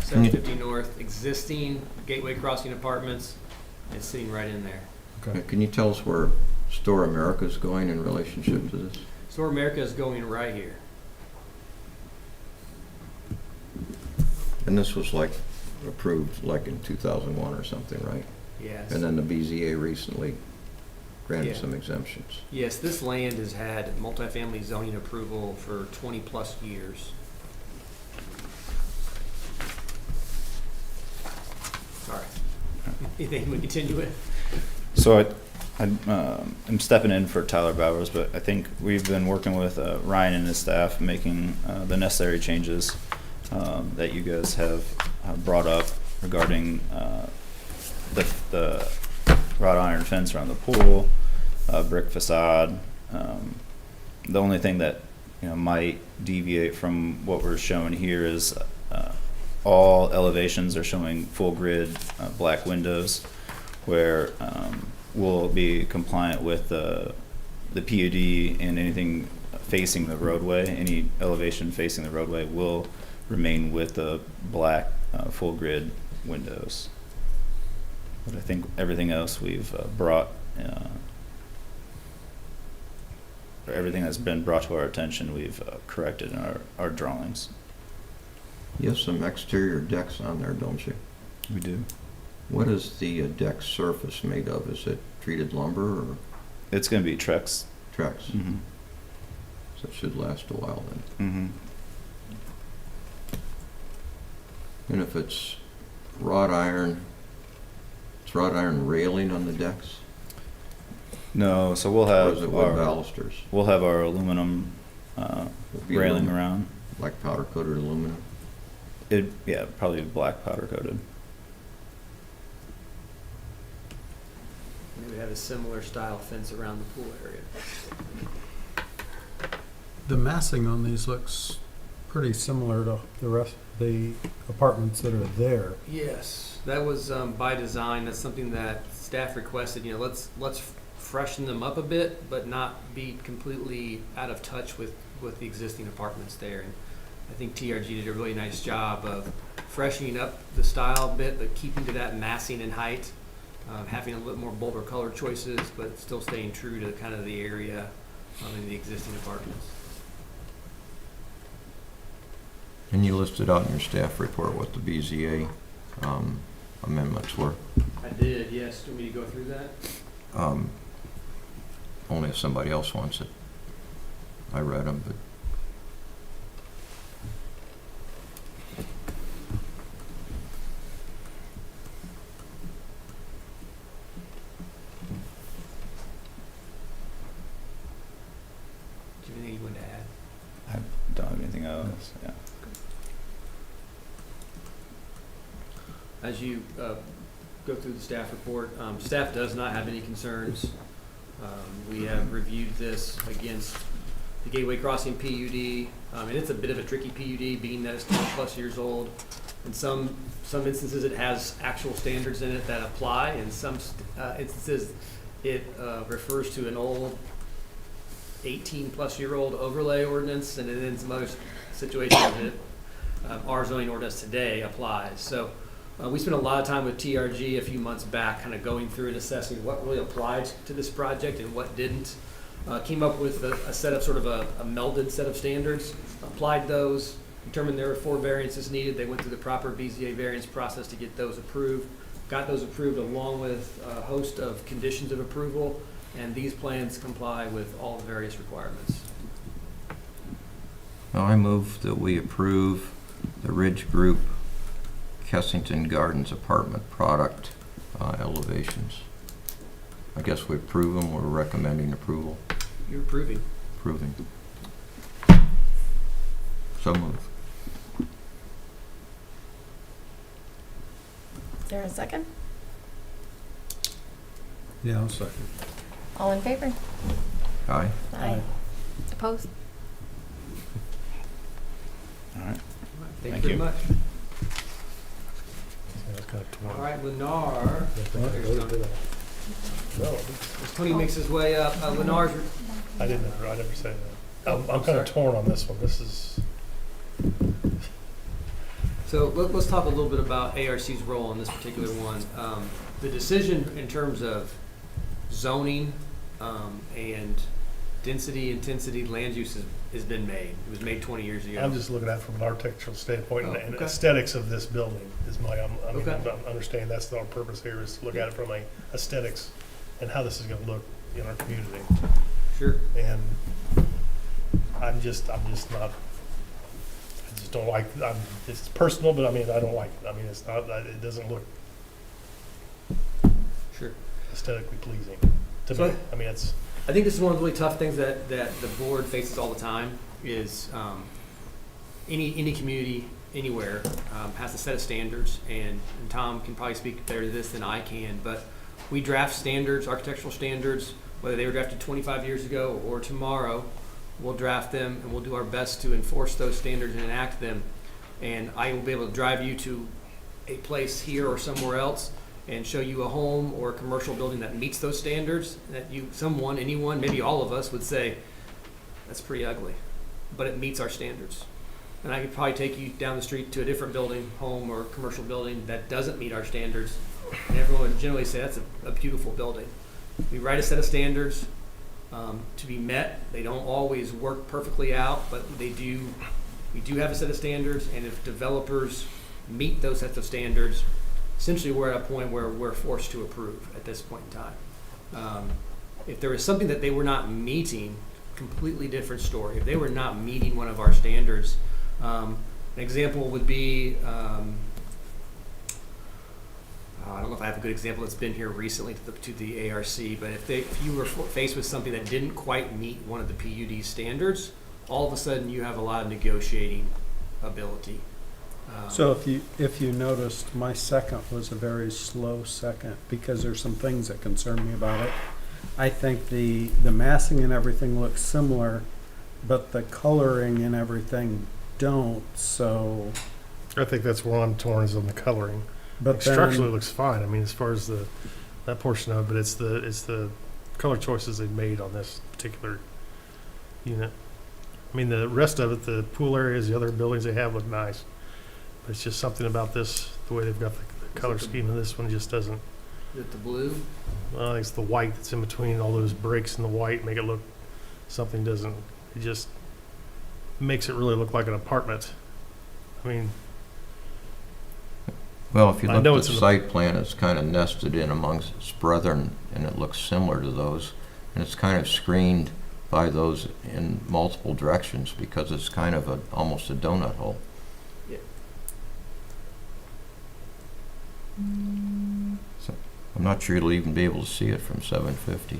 750 North, existing Gateway Crossing Apartments, it's sitting right in there. Can you tell us where Store America is going in relationship to this? Store America is going right here. And this was like approved like in 2001 or something, right? Yes. And then the BZA recently granted Yeah. some exemptions. Yes, this land has had multifamily zoning approval for 20-plus years. Sorry. Anything we continue with? So I'm stepping in for Tyler Bowers, but I think we've been working with Ryan and his staff, making the necessary changes that you guys have brought up regarding the wrought iron fence around the pool, brick facade. The only thing that might deviate from what we're showing here is all elevations are showing full grid black windows, where we'll be compliant with the PUD, and anything facing the roadway, any elevation facing the roadway will remain with the black full grid windows. But I think everything else we've brought, or everything that's been brought to our attention, we've corrected in our drawings. You have some exterior decks on there, don't you? We do. What is the deck surface made of? Is it treated lumber or It's going to be Trex. Trex? Mm-hmm. So it should last a while then. Mm-hmm. And if it's wrought iron, it's wrought iron railing on the decks? No, so we'll Or is have it wood our balusters? aluminum Would be railing aluminum, around. like powder coated aluminum? Yeah, probably black powder coated. We would have a similar style fence around the pool area. The massing on these looks pretty similar to the rest of the apartments that are there. Yes, that was by design. That's something that staff requested. Let's freshen them up a bit, but not be completely out of touch with the existing apartments there. And I think TRG did a really nice job of freshening up the style a bit, but keeping to that massing and height, having a little more bolder color choices, but still staying true to kind of the area in the existing apartments. And you listed out in your staff report what the BZA amendments were. I did, yes. Do you want me to go through that? Only if somebody else wants it. I read them, but Do you have anything you want to add? I don't have anything else. Yeah. As you go through the staff report, staff does not have any concerns. We have reviewed this against the Gateway Crossing PUD, and it's a bit of a tricky PUD, being that it's 20-plus years old. In some instances, it has actual standards in it that apply. In some instances, it refers to an old 18-plus-year-old overlay ordinance, and then in some other situations, our zoning ordinance today applies. So we spent a lot of time with TRG a few months back, kind of going through and assessing what really applied to this project and what didn't. Came up with a set of sort of a melded set of standards, applied those, determined there were 4 variances needed. They went through the proper BZA variance process to get those approved. Got those approved along with a host of conditions of approval, and these plans comply with all the various requirements. now I move that we approve the Ridge Group Kessington Gardens apartment product elevations. I guess we approve them, we're recommending approval. You're approving. Approving. So move. Is there a second? Yeah, I'll second. All in favor? Aye. Aye. Opposed? All right. Thank Thank you you. very much. Yeah, it's kind of torn. All right, Lennar. No, As Tony makes his way up, Lennar's. I never say that. I'm kind of torn on this one. This is, So let's talk a little bit about ARC's role in this particular one. The decision in terms of zoning and density, intensity, land use has been made. It was made 20 years ago. I'm just looking at it from an architectural standpoint Oh, and okay. aesthetics of this building is Okay. I understand that's our purpose here is to look at it from a aesthetics and how this is going to look in our community. Sure. And I'm just not, I just don't like, it's personal, but I mean, I don't like it. I mean, it's not, it doesn't look Sure. aesthetically pleasing to So me. I mean, it's, I think this is one of the really tough things that the board faces all the time is any community anywhere has a set of standards, and Tom can probably speak better to this than I can, but we draft standards, architectural standards, whether they were drafted 25 years ago or tomorrow, we'll draft them and we'll do our best to enforce those standards and enact them. And I will be able to drive you to a place here or somewhere else and show you a home or a commercial building that meets those standards, that anyone, maybe all of us would say, that's pretty ugly, but it meets our standards. And I could probably take you down the street to a different building, home or commercial building that doesn't meet our standards, and everyone would generally say that's a beautiful building. We write a set of standards to be met. They don't always work perfectly out, but we do have a set of standards, and if developers meet those sets of standards, essentially we're at a point where we're forced to approve at this point in time. If there is something that they were not meeting, completely different story. If they were not meeting one of our standards, an example would be, I don't know if I have a good example that's been here recently to the ARC, but if you were faced with something that didn't quite meet one of the PUD standards, all of a sudden you have a lot of negotiating ability. So if you noticed, my second was a very slow second because there's some things that concern me about it. I think the massing and everything looks similar, but the coloring and everything don't, so. I think that's where I'm torn is on the coloring. But Like, structurally it looks fine. I mean, as far as that portion of it, it's the color choices they've made on this particular unit. I mean, the rest of it, the pool areas, the other buildings they have look nice. But it's just something about this, the way they've got the color scheme of this one just doesn't. Is it the blue? Well, I think it's the white that's in between all those breaks in the white, make it look, something doesn't, it just makes it really look like an apartment. I mean, Well, if you I look know at it's the in the- site plan, it's kind of nested in amongst its brethren, and it looks similar to those. And it's kind of screened by those in multiple directions because it's kind of almost a donut hole. So I'm not sure you'll even be able to see it from 750.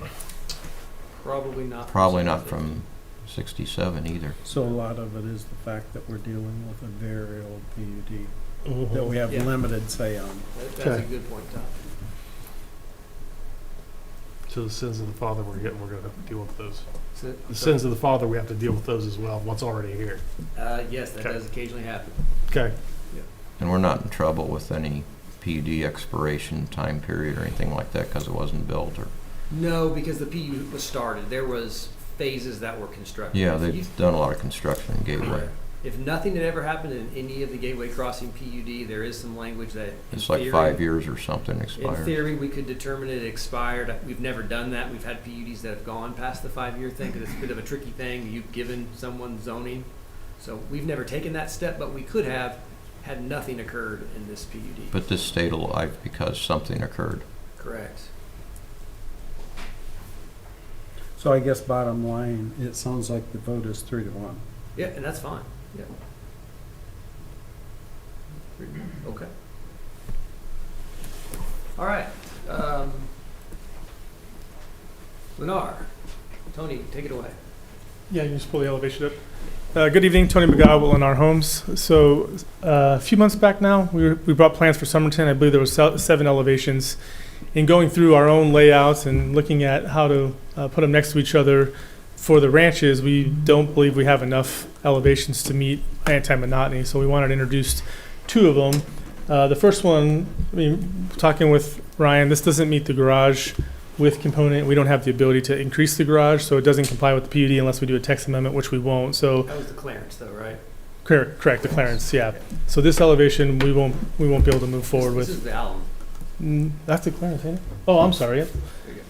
Probably not. Probably not from 67 either. So a lot of it is the fact that we're dealing with a very old PUD mhm. that we have Yeah. limited say on. That's a Okay. good point, Tom. So the sins of the father we're getting, we're going to have to deal with those. So- The sins of the father, we have to deal with those as well, what's already here. Yes, that Okay. does occasionally happen. Okay. And we're not in trouble with any PUD expiration time period or anything like that because it wasn't built or. No, because the PU was started. There was phases that were constructed. Yeah, If they've you- done a lot of construction in Gateway. If nothing had ever happened in any of the Gateway Crossing PUD, there is some language that in It's like theory- 5 years or something In expired. theory, we could determine it expired. We've never done that. We've had PUDs that have gone past the 5-year thing because it's a bit of a tricky thing. You've given someone zoning. So we've never taken that step, but we could have had nothing occurred in this PUD. But this stayed alive because something occurred. Correct. So I guess bottom line, it sounds like the vote is 3-1. Yeah, and that's fine. Yeah. Okay. All right. Lennar, Tony, take it away. Yeah, you just pull the elevation up. Good evening, Tony McGowan, Lennar Homes. So a few months back now, we brought plans for Somerton. I believe there was 7 elevations. In going through our own layouts and looking at how to put them next to each other for the ranches, we don't believe we have enough elevations to meet anti-monotony. So we wanted to introduce 2 of them. The first one, I mean, talking with Ryan, this doesn't meet the garage width component. We don't have the ability to increase the garage, so it doesn't comply with the PUD unless we do a text amendment, which we won't. So That was the clearance, though, right? correct, the clearance, yeah. So this elevation, we won't be able to move forward This with. is the Allen. That's the clearance, ain't it? Oh, I'm sorry. Yep. There you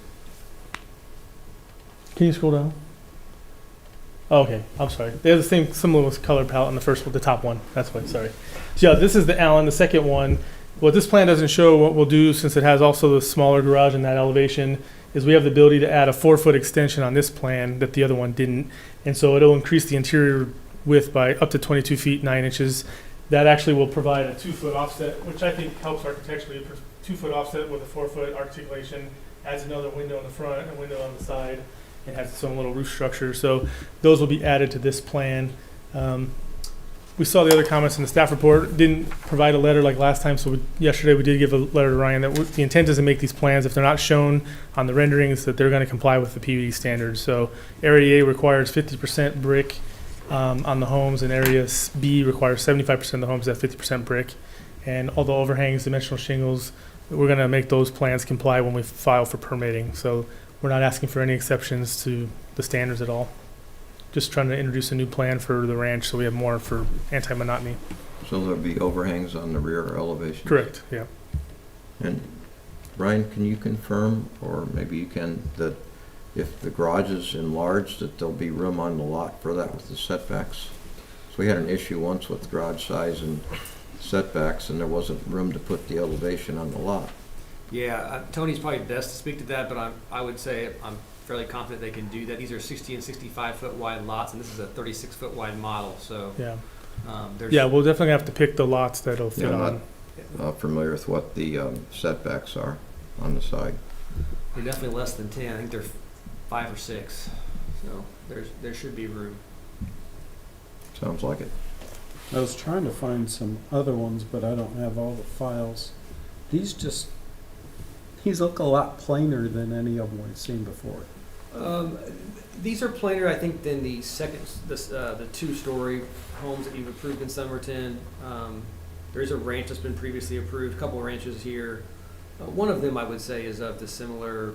Can you scroll down? Oh, okay, I'm sorry. They have the same similar color palette on the first one, the top one. That's why. Sorry. So yeah, this is the Allen. The second one. What this plan doesn't show, what we'll do, since it has also the smaller garage in that elevation, is we have the ability to add a 4-foot extension on this plan that the other one didn't. And so it'll increase the interior width by up to 22 feet, 9 inches. That actually will provide a 2-foot offset, which I think helps architecturally. A 2-foot offset with a 4-foot articulation, adds another window in the front and a window on the side, and has its own little roof structure. So those will be added to this plan. We saw the other comments in the staff report. Didn't provide a letter like last time, so yesterday we did give a letter to Ryan that the intent is to make these plans, if they're not shown on the renderings, that they're going to comply with the PUD standards. So Area A requires 50% brick on the homes, and Area B requires 75% of the homes at 50% brick. And all the overhangs, dimensional shingles, we're going to make those plans comply when we file for permitting. So we're not asking for any exceptions to the standards at all. Just trying to introduce a new plan for the ranch so we have more for anti-monotony. So there'll be overhangs on the rear elevation? Correct, yeah. And Ryan, can you confirm, or maybe you can, that if the garage is enlarged, that there'll be room on the lot for that with the setbacks? So we had an issue once with garage size and setbacks, and there wasn't room to put the elevation on the lot. Yeah, Tony's probably best to speak to that, but I would say I'm fairly confident they can do that. These are 60 and 65 foot wide lots, and this is a 36 foot wide model, so. Yeah, there's. yeah, we'll definitely have to pick the lots that'll fit Yeah, on. Not familiar with what the setbacks are on the side. They're definitely less than 10. I think they're 5 or 6, so there should be room. Sounds like it. I was trying to find some other ones, but I don't have all the files. These look a lot plainer than any of them we've seen before. These are plainer, I think, than the the 2-story homes that you've approved in Somerton. There is a ranch that's been previously approved, a couple of ranches here. One of them, I would say, is of the similar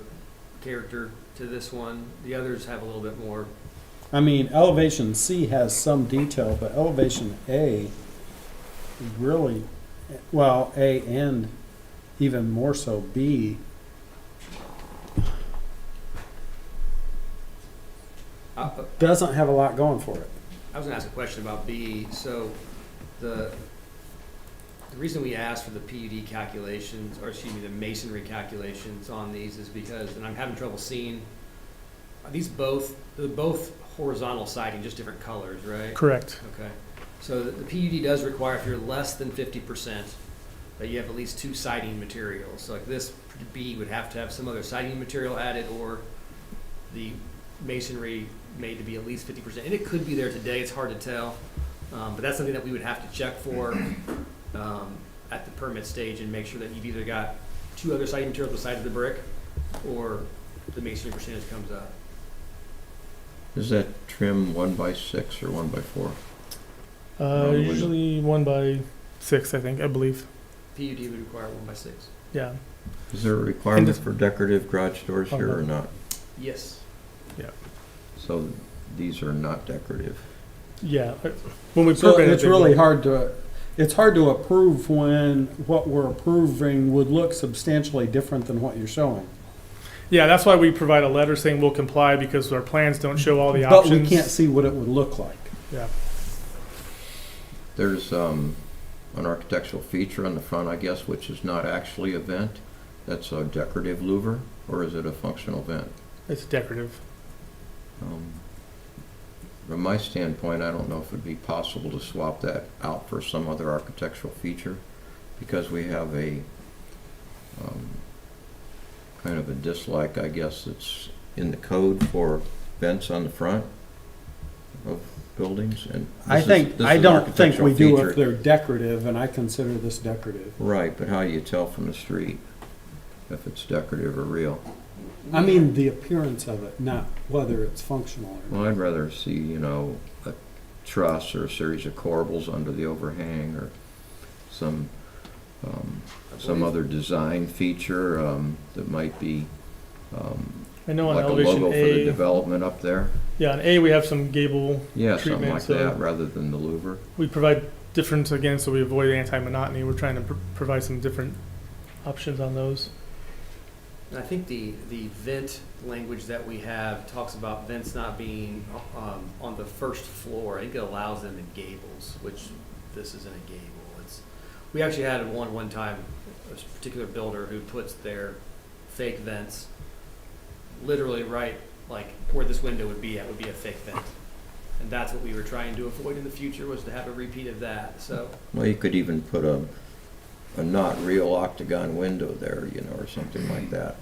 character to this one. The others have a little bit more. I mean, elevation C has some detail, but elevation A really, well, A and even more so B. Doesn't have a lot going for it. I was going to ask a question about B. So the reason we asked for the PUD calculations, or excuse me, the masonry calculations on these is because, and I'm having trouble seeing, are these they're both horizontal siding, just different colors, right? Correct. Okay. So the PUD does require, if you're less than 50%, that you have at least 2 siding materials. So like this B would have to have some other siding material added, or the masonry made to be at least 50%. And it could be there today, it's hard to tell. But that's something that we would have to check for at the permit stage and make sure that you've either got 2 other siding materials beside the brick, or the masonry percentage comes up. Is that trim 1x6 or 1x4? Usually 1x6, I believe. PUD would require 1x6. Yeah. Is there a requirement for decorative garage doors here or not? Yes. Yeah. So these are not decorative. Yeah. When we So permit it's really hard to approve when what we're approving would look substantially different than what you're showing. Yeah, that's why we provide a letter saying we'll comply, because our plans don't show all the But options. we can't see what it would look like. Yeah. There's an architectural feature on the front, I guess, which is not actually a vent. That's a decorative louver, or is it a functional vent? It's decorative. From my standpoint, I don't know if it'd be possible to swap that out for some other architectural feature, because we have a kind of a dislike, I guess, that's in the code for vents on the front of buildings. And I this is don't an think we architectural do feature. if they're decorative, and I consider this decorative. Right, but how do you tell from the street if it's decorative or real? I mean, the appearance of it, not whether it's functional or not. Well, I'd rather see, a truss or a series of corbels under the overhang, or some other design feature that might be I know on like a elevation logo for the A. development up there. Yeah, on A we have some gable Yeah, something treatment, like so that, rather than the louver. we provide different, again, so we avoid anti-monotony. We're trying to provide some different options on those. And I think the vent language that we have talks about vents not being on the first floor. I think it allows them in gables, which this isn't a gable. We actually had one time, a particular builder who puts their fake vents literally right, like where this window would be at would be a thick vent. And that's what we were trying to avoid in the future, was to have a repeat of that, so. Well, you could even put a not real octagon window there, or something like that.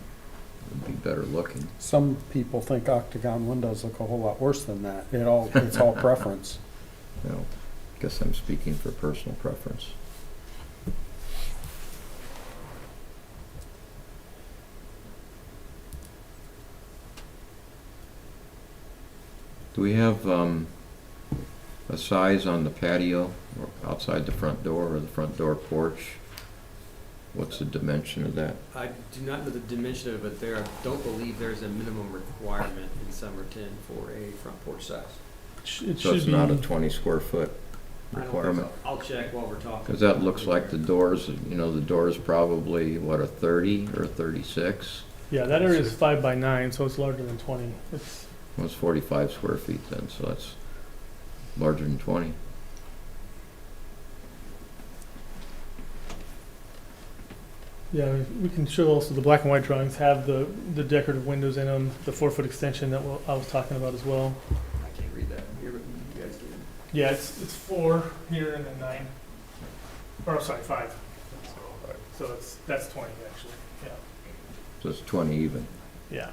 Would be better looking. Some people think octagon windows look a whole lot worse than that. It's all preference. Guess I'm speaking for personal preference. Do we have a size on the patio or outside the front door or the front door porch? What's the dimension of that? I do not know the dimension of it there. I don't believe there's a minimum requirement in Somerton for a front porch size. It So should it's be. not a 20 square foot I don't think requirement? so. I'll check while we're talking. Because that looks like the doors, the door's probably, what, a 30 or a 36? Yeah, that area is 5 by 9, so it's larger than 20. It's Well, it's 45 square feet then, so that's larger than 20. Yeah, we can show also the black and white drawings have the decorative windows in them, the 4-foot extension that I was talking about as well. I can't read that here, but you guys can. Yeah, it's 4 here and then 9. Or sorry, 5. So that's 20 actually. Yeah. So it's 20 even. Yeah.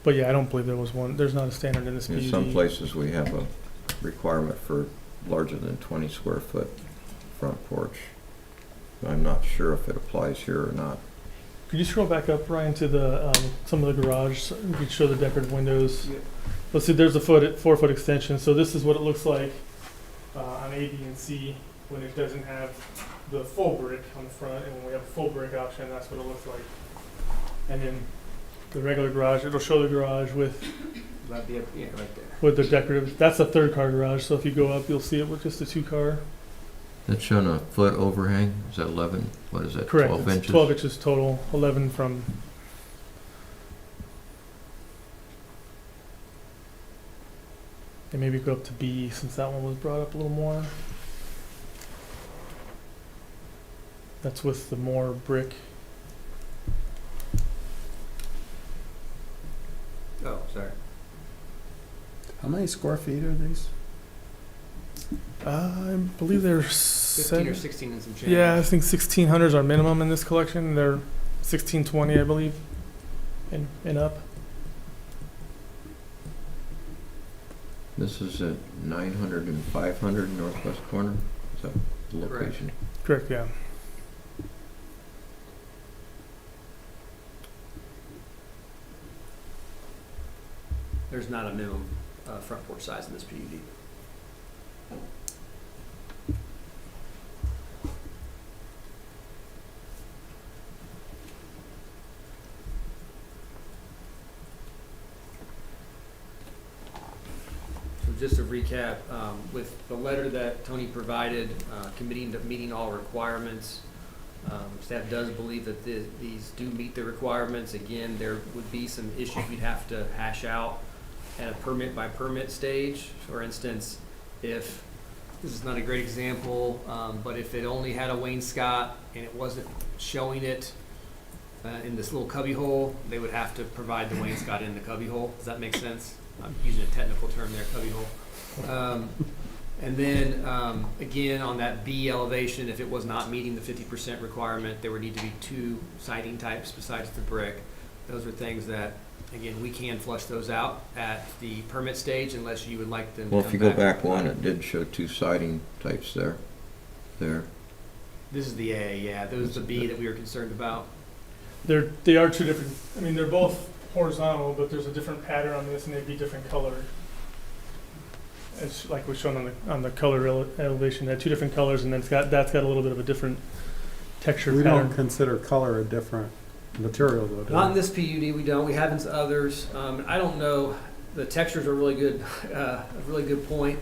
But yeah, I don't believe there was one. There's not a standard in this PUD. In some places, we have a requirement for larger than 20 square foot front porch. I'm not sure if it applies here or not. Could you scroll back up, Ryan, to the some of the garage? So you could show the decorative windows. Yeah. Let's see. There's a 4-foot extension. So this is what it looks like on A, B, and C when it doesn't have the full brick on the front, and when we have a full brick option, that's what it looks like. And then the regular garage, it'll show the garage with That'd be, yeah, right there. with the decorative. That's a 3rd-car garage. So if you go up, you'll see it with just a 2-car. That's showing a foot overhang. Is that 11? What is that? Correct. 12 It's inches? 12 inches total, 11 from. And maybe go up to B since that one was brought up a little more. That's with the more brick. Oh, sorry. How many square feet are these? I believe they're 15 or 16 and some change. Yeah, I think 1,600 is our minimum in this collection. They're 1,620, I believe, and up. This is at 900 and 500 northwest corner. Is that the Correct. location? Correct, yeah. There's not a minimum front porch size in this PUD. So just to recap, with the letter that Tony provided, committing to meeting all requirements, staff does believe that these do meet the requirements. Again, there would be some issues we'd have to hash out at a permit by permit stage. For instance, if, this is not a great example, but if it only had a wainscot and it wasn't showing it in this little cubby hole, they would have to provide the wainscot in the cubby hole. Does that make sense? I'm using a technical term there, cubby hole. And then, again, on that B elevation, if it was not meeting the 50% requirement, there would need to be 2 siding types besides the brick. Those are things that, again, we can flush those out at the permit stage unless you would like them to Well, come if you go back back with one, it did show 2 siding types there. This is the A, yeah. Those are the B that we were concerned about. They are 2 different. I mean, they're both horizontal, but there's a different pattern on this, and they'd be different colored. It's like was shown on the color elevation. They had 2 different colors, and then that's got a little bit of a different texture We pattern. don't consider color a different material though, do Not in we? this PUD, we don't. We have in others. I don't know. The textures are really good, a really good point.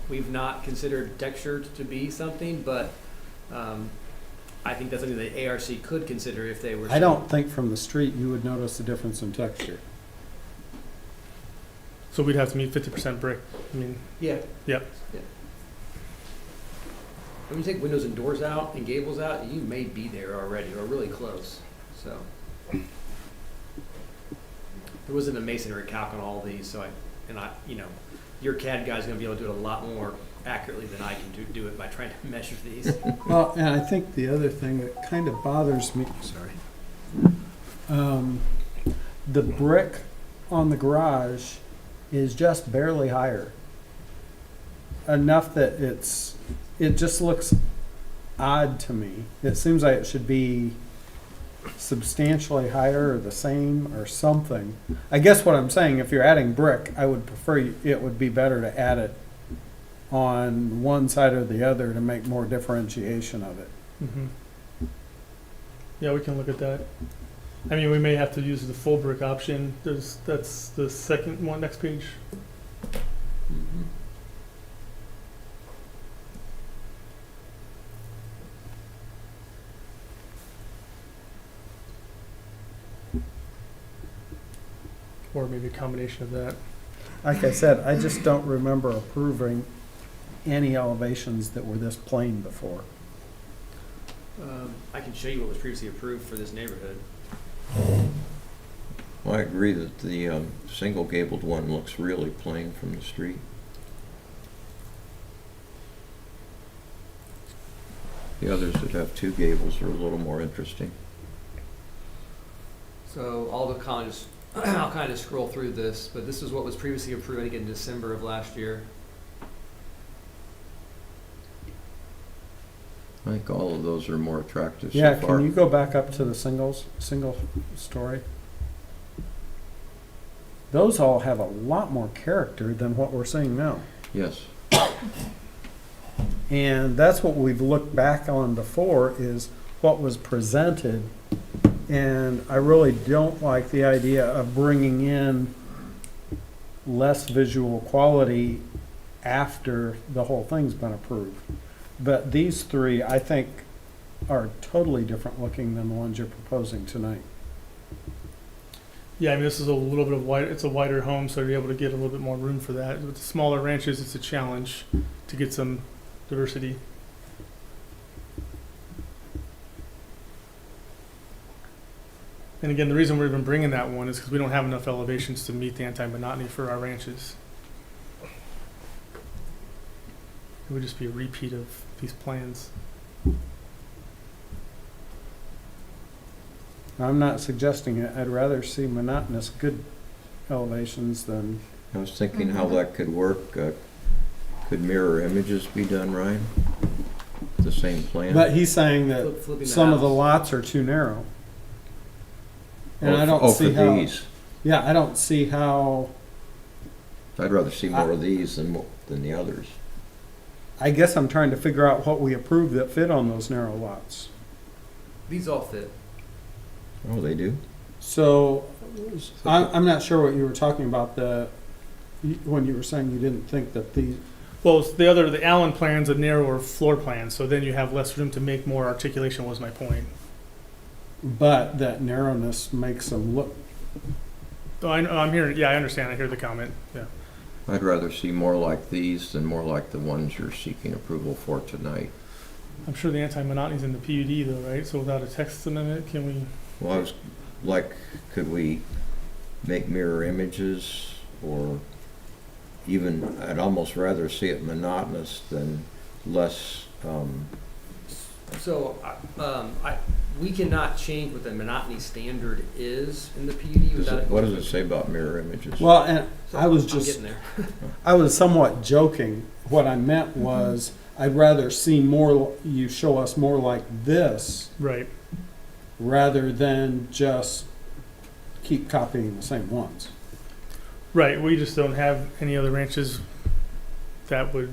We've not considered texture to be something, but I think that's something that ARC could consider if they were. I don't think from the street you would notice a difference in texture. So we'd have to meet 50% brick. I mean, Yeah. Yep. Yeah. When you take windows and doors out and gables out, you may be there already or really close. So There wasn't a masonry calc on all these, so your CAD guy's gonna be able to do it a lot more accurately than I can do it by trying to measure these. Well, and I think the other thing that kind of bothers me, sorry, the brick on the garage is just barely higher. Enough that it just looks odd to me. It seems like it should be substantially higher or the same or something. I guess what I'm saying, if you're adding brick, I would prefer, it would be better to add it on one side or the other to make more differentiation of it. Mm-hmm. Yeah, we can look at that. I mean, we may have to use the full brick option. That's the second one, next page. Mhm. Or maybe a combination of that. Like I said, I just don't remember approving any elevations that were this plain before. I can show you what was previously approved for this neighborhood. Well, I agree that the single gabled one looks really plain from the street. The others that have two gables are a little more interesting. So I'll kind of scroll through this, but this is what was previously approved, I think, in December of last year. I think all of those are more attractive Yeah, so far. can you go back up to the single story? Those all have a lot more character than what we're seeing now. Yes. And that's what we've looked back on before, is what was presented. And I really don't like the idea of bringing in less visual quality after the whole thing's been approved. But these three, I think, are totally different looking than the ones you're proposing tonight. Yeah, I mean, this is a little bit of it's a wider home, so you're able to get a little bit more room for that. With the smaller ranches, it's a challenge to get some diversity. And again, the reason we're even bringing that one is because we don't have enough elevations to meet the anti-monotony for our ranches. It would just be a repeat of these plans. I'm not suggesting it. I'd rather see monotonous good elevations than, I was thinking how that could work. Could mirror images be done, Ryan? The same plan? but he's saying that Flipping the some of the house. lots are too narrow. And I Oh, don't for see how, these. yeah, I don't see how, I'd rather see more of these than the others. I guess I'm trying to figure out what we approved that fit on those narrow lots. These all fit. Oh, they do? So, I'm not sure what you were talking about when you were saying you didn't think that these, Well, the Allen plan's a narrower floor plan, so then you have less room to make more articulation, was my point. but that narrowness makes them look, Oh, I'm hearing, yeah, I understand, I hear the comment, yeah. I'd rather see more like these than more like the ones you're seeking approval for tonight. I'm sure the anti-monotony's in the PUD though, right? So without a text amendment, can we? Well, I was like, could we make mirror images, or even, I'd almost rather see it monotonous than less, So, we cannot change what the monotony standard is in the PUD without it what going does it say about mirror images? well, and So I was I'm just, getting there. I was somewhat joking. What I meant was, I'd rather see more, you show us more like this, Right. rather than just keep copying the same ones. Right, we just don't have any other ranches that would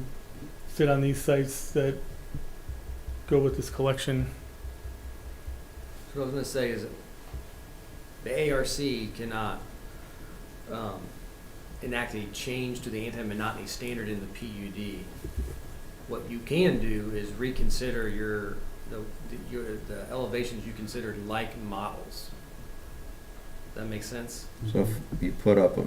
fit on these sites that go with this collection. So what I was gonna say is that the ARC cannot enact a change to the anti-monotony standard in the PUD. What you can do is reconsider the elevations you considered like models. Does that make sense? So if you put up a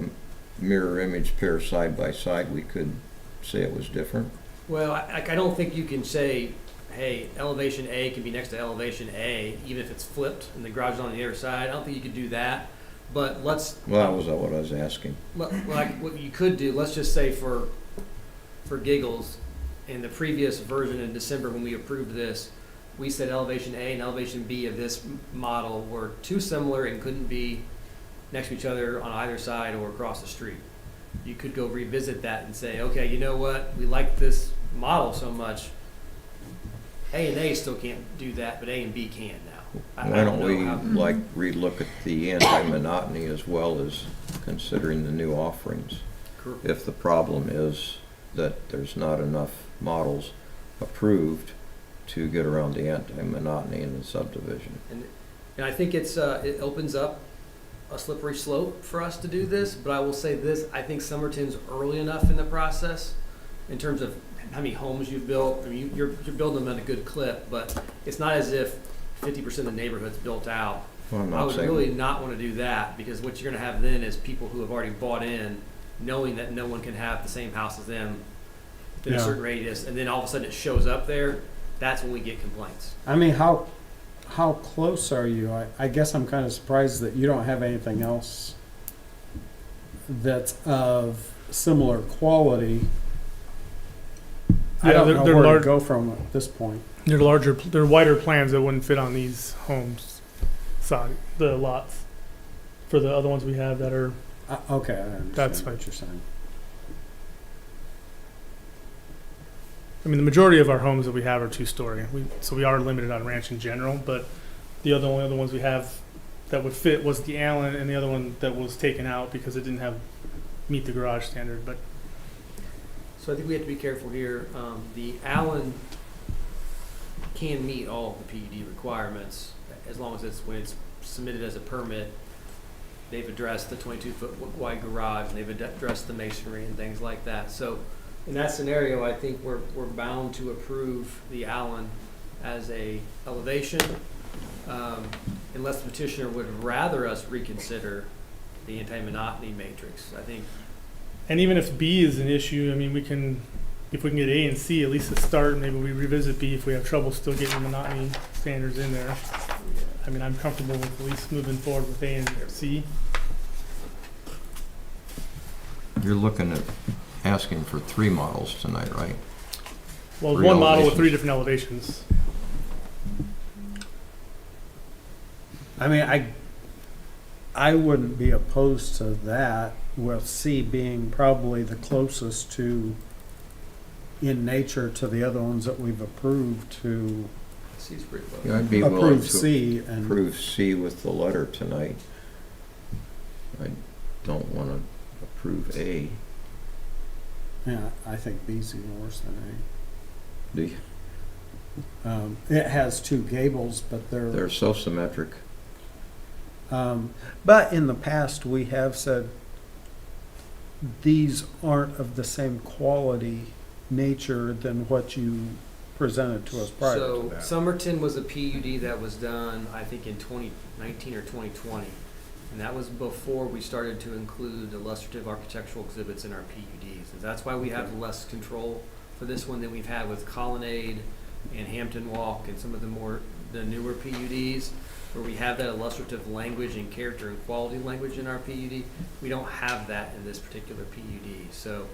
mirror image pair side by side, we could say it was different? Well, I don't think you can say, hey, elevation A can be next to elevation A, even if it's flipped and the garage is on the other side. I don't think you could do that. But let's, Well, that was what I was asking. like, what you could do, let's just say for giggles, in the previous version in December when we approved this, we said elevation A and elevation B of this model were too similar and couldn't be next to each other on either side or across the street. You could go revisit that and say, okay, you know what, we like this model so much, A and A still can't do that, but A and B can now. Why don't we, know how- relook at the anti-monotony as well as considering the new offerings? If the problem is that there's not enough models approved to get around the anti-monotony in the subdivision. And I think it opens up a slippery slope for us to do this, but I will say this, I think Somerton's early enough in the process in terms of how many homes you've built. I mean, you're building them at a good clip, but it's not as if 50% of the neighborhood's built out. Well, I'm I not would saying, really not want to do that, because what you're going to have then is people who have already bought in, knowing that no one can have the same house as them in a Yeah. certain radius, and then all of a sudden it shows up there. That's when we get complaints. I mean, how close are you? I guess I'm kind of surprised that you don't have anything else that's of similar quality. I Yeah, don't they're- know they're where large- to go from at this point. They're wider plans that wouldn't fit on these homes side, the lots. For the other ones we have that are, Okay, I understand That's what fine. you're saying. I mean, the majority of our homes that we have are two-story. So we are limited on ranch in general, but the only other ones we have that would fit was the Allen, and the other one that was taken out because it didn't meet the garage standard, but So I think we have to be careful here. The Allen can meet all of the PUD requirements as long as when it's submitted as a permit. They've addressed the 22-foot wide garage, and they've addressed the masonry and things like that. So in that scenario, I think we're bound to approve the Allen as a elevation, unless the petitioner would rather us reconsider the anti-monotony matrix. I think. and even if B is an issue, I mean, if we can get A and C, at least to start, maybe we revisit B if we have trouble still getting monotony standards in there. I mean, I'm comfortable with at least moving forward with A and C. you're looking at asking for 3 models tonight, right? Well, Three one model with elevations. 3 different elevations. I mean, I wouldn't be opposed to that, with C being probably the closest to, in nature, to the other ones that we've approved to C's pretty close. Yeah, I'd be willing approve to C and. approve C with the letter tonight. I don't want to approve A. Yeah, I think B's even worse than A. Do you? It has 2 gables, but They're so symmetric. but in the past, we have said these aren't of the same quality nature than what you presented to us prior to So that. Somerton was a PUD that was done, I think, in 2019 or 2020. And that was before we started to include illustrative architectural exhibits in our PUDs. And that's why we have less control for this one than we've had with Colonnade and Hampton Walk and some of the newer PUDs, where we have that illustrative language and character and quality language in our PUD. We don't have that in this particular PUD. So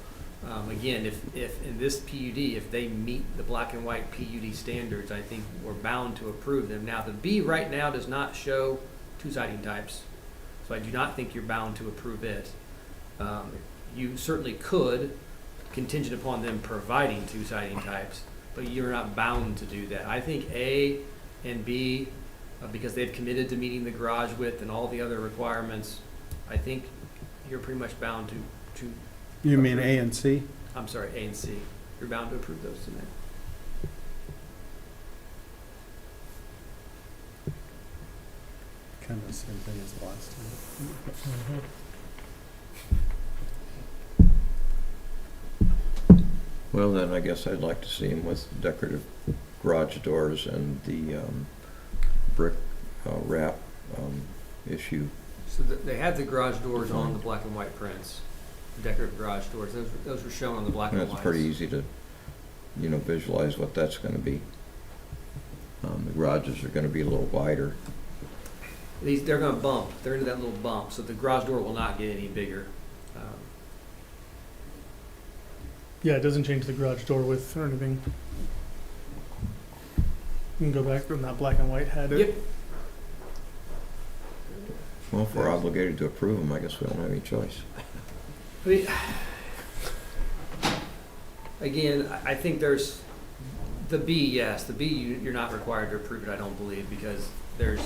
again, if in this PUD, if they meet the black and white PUD standards, I think we're bound to approve them. Now, the B right now does not show 2 siding types, so I do not think you're bound to approve it. You certainly could, contingent upon them providing 2 siding types, but you're not bound to do that. I think A and B, because they've committed to meeting the garage width and all the other requirements, I think you're pretty much bound to You mean A and C? I'm sorry, A and C. You're bound to approve those tonight. Kind of the same thing as the last time. Well, then I guess I'd like to see them with decorative garage doors and the brick wrap issue. So they have the garage doors on the black and white prints, decorative garage doors. Those were shown on the black and And white. it's pretty easy to, visualize what that's going to be. The garages are going to be a little wider. they're gonna bump, they're into that little bump, so the garage door will not get any bigger. Yeah, it doesn't change the garage door width or anything. You can go back when that black and white had it. Yep. Well, if we're obligated to approve them, I guess we don't have any choice. I mean, again, I think there's the B, yes, the B, you're not required to approve it, I don't believe, because there's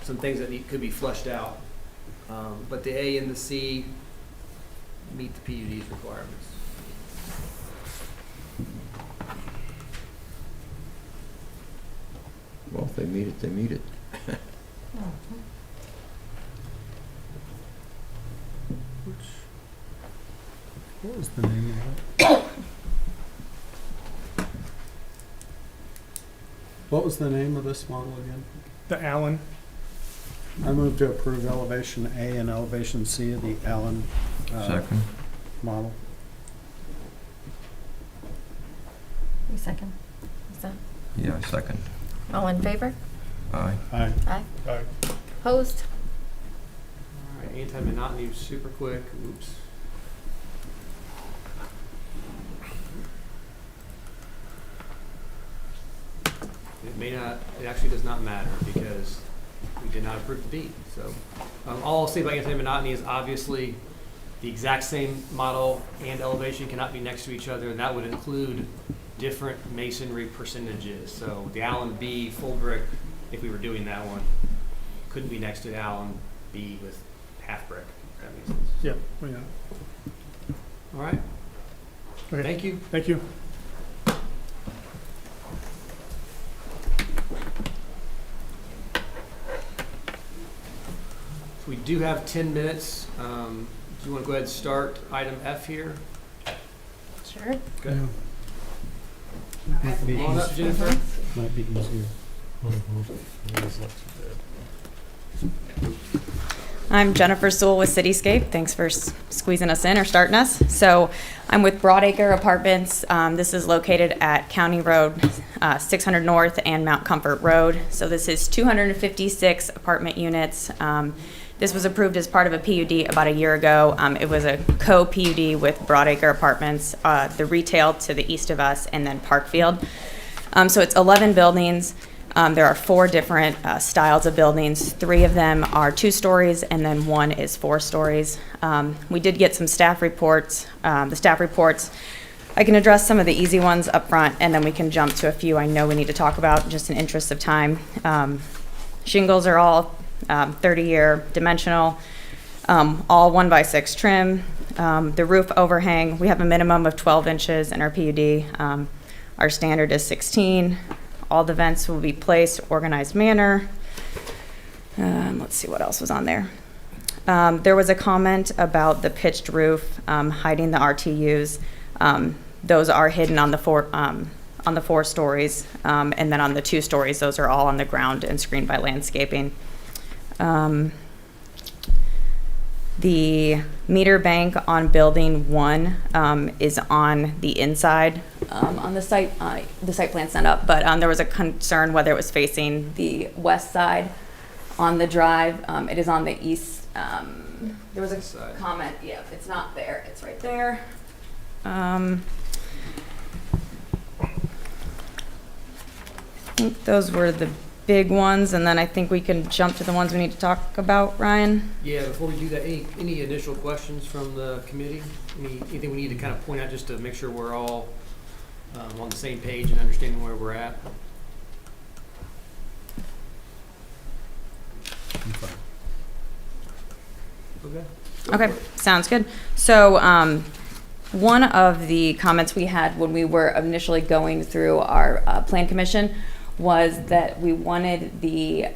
some things that could be fleshed out. But the A and the C meet the PUD's requirements. Well, if they meet it, they meet it. What was the name of it? What was the name of this model again? The Allen. I move to approve elevation A and elevation C of the Allen Second. model. You second? Is that, Yeah, second. all in favor? Aye. Aye. Aye. Aye. Opposed? All right, anti-monotony, super quick, oops. It may not, it actually does not matter because we did not approve the B. So all I'll say about anti-monotony is obviously the exact same model and elevation cannot be next to each other, and that would include different masonry percentages. So the Allen B full brick, if we were doing that one, couldn't be next to the Allen B with half brick. If that makes sense. Yeah. Well, yeah. All right. Okay. Thank you. Thank you. We do have 10 minutes. Do you want to go ahead and start item F here? Sure. Okay. Might be Come on up, easier. Jennifer. Might be easier. I'm Jennifer Sewell with Cityscape. Thanks for squeezing us in or starting us. So I'm with Broadacre Apartments. This is located at County Road 600 North and Mount Comfort Road. So this is 256 apartment units. This was approved as part of a PUD about a year ago. It was a co-PUD with Broadacre Apartments, the retail to the east of us, and then Parkfield. So it's 11 buildings. There are 4 different styles of buildings. 3 of them are 2 stories, and then 1 is 4 stories. We did get some staff reports. The staff reports, I can address some of the easy ones up front, and then we can jump to a few I know we need to talk about, just in interest of time. Shingles are all 30-year dimensional, all 1x6 trim. The roof overhang, we have a minimum of 12 inches in our PUD. Our standard is 16. All the vents will be placed organized manner. Let's see what else was on there. There was a comment about the pitched roof hiding the RTUs. Those are hidden on the 4 stories, and then on the 2 stories, those are all on the ground and screened by landscaping. The meter bank on building 1 is on the inside on the site. The site plan sent up, but there was a concern whether it was facing the west side on the drive. It is on the east. There was a comment. Yeah, it's not there. It's right there. I think those were the big ones, and then I think we can jump to the ones we need to talk about, Ryan. Yeah, before we do that, any initial questions from the committee? Anything we need to kind of point out just to make sure we're all on the same page and understanding where we're at? Okay. Okay, sounds good. So one of the comments we had when we were initially going through our plan commission was that we wanted the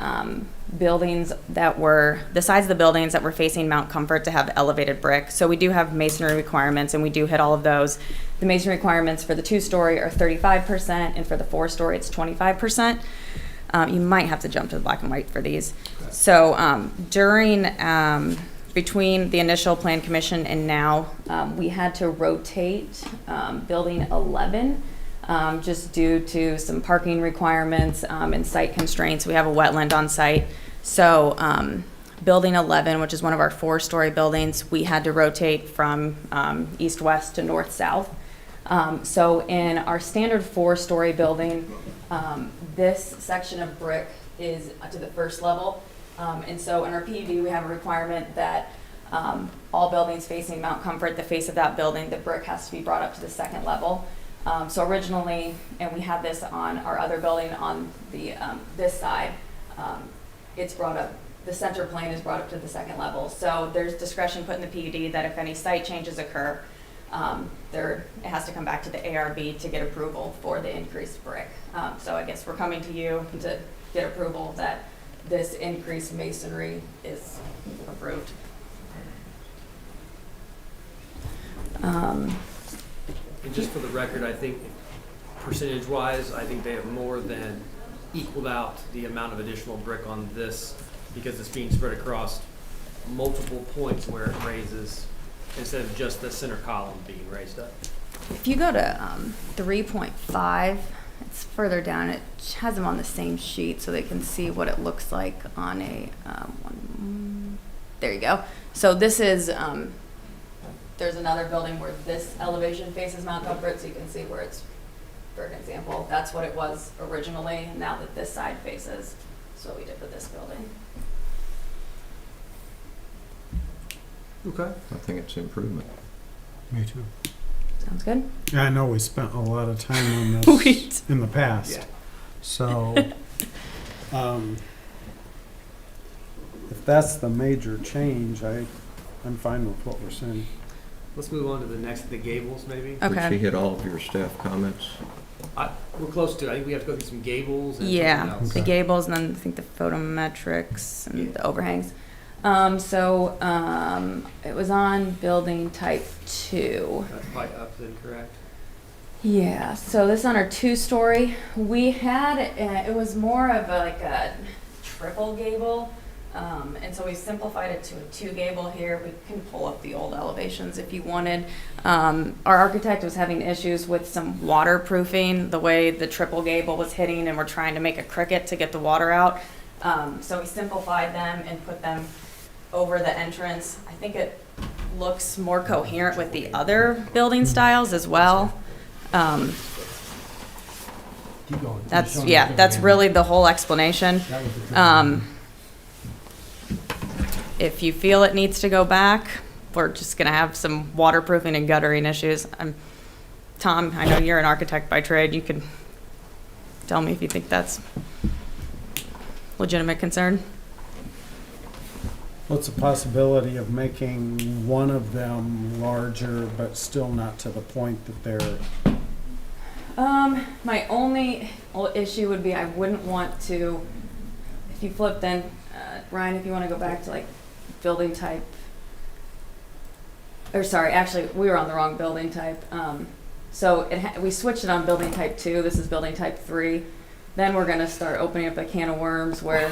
buildings that were, the sides of the buildings that were facing Mount Comfort to have elevated brick. So we do have masonry requirements, and we do hit all of those. The masonry requirements for the 2-story are 35%, and for the 4-story, it's 25%. You might have to jump to the black and white for these. Okay. So between the initial plan commission and now, we had to rotate building 11 just due to some parking requirements and site constraints. We have a wetland on site. So building 11, which is one of our 4-story buildings, we had to rotate from east-west to north-south. So in our standard 4-story building, this section of brick is to the first level. And so in our PUD, we have a requirement that all buildings facing Mount Comfort, the face of that building, the brick has to be brought up to the second level. So originally, and we had this on our other building on the this side, it's brought up, the center plane is brought up to the second level. So there's discretion put in the PUD that if any site changes occur, it has to come back to the ARB to get approval for the increased brick. So I guess we're coming to you to get approval that this increased masonry is approved. And just for the record, I think percentage-wise, I think they have more than equaled out the amount of additional brick on this because it's being spread across multiple points where it raises instead of just the center column being raised up. If you go to 3.5, it's further down. It has them on the same sheet so they can see what it looks like on a one. There you go. So this is, there's another building where this elevation faces Mount Comfort, so you can see where it's, for an example, that's what it was originally, and now that this side faces, that's what we did with this building. Okay. I think it's an improvement. Me too. Sounds good? I know we spent a lot of time on We this in the past. Yeah. So, if that's the major change, I'm fine with what we're saying. Let's move on to the next, the gables maybe. Did she Okay. hit all of your staff comments? We're close to it. I think we have to go through some gables and Yeah, something else. the gables and then I think the photometrics and Yeah. the overhangs. It was on building type 2. That's probably up then, correct? Yeah, so this is on our 2-story. We had, it was more of like a triple gable. And so we simplified it to a 2-gable here. We can pull up the old elevations if you wanted. Our architect was having issues with some waterproofing, the way the triple gable was hitting, and we're trying to make a cricket to get the water out. So we simplified them and put them over the entrance. I think it looks more coherent with the other building styles as well. That's really the whole explanation. If you feel it needs to go back, we're just gonna have some waterproofing and guttering issues. Tom, I know you're an architect by trade. You could tell me if you think that's legitimate concern. What's the possibility of making one of them larger, but still not to the point that they're, My only issue would be I wouldn't want to, if you flip then, Ryan, if you want to go back to like building type, or sorry, actually we were on the wrong building type. So we switched it on building type 2. This is building type 3. Then we're gonna start opening up a can of worms where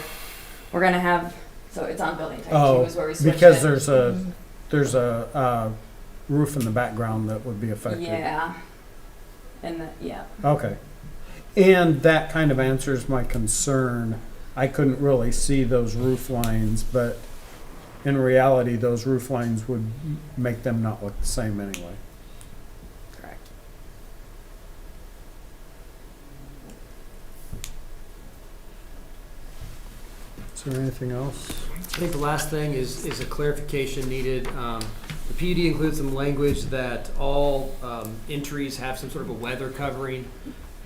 we're gonna have, so it's on building type 2 is where we switched because it. there's a roof in the background that would be affected. Yeah. And yeah. Okay. And that kind of answers my concern. I couldn't really see those roof lines, but in reality, those roof lines would make them not look the same anyway. Correct. Is there anything else? I think the last thing is a clarification needed. The PUD includes some language that all entries have some sort of a weather covering.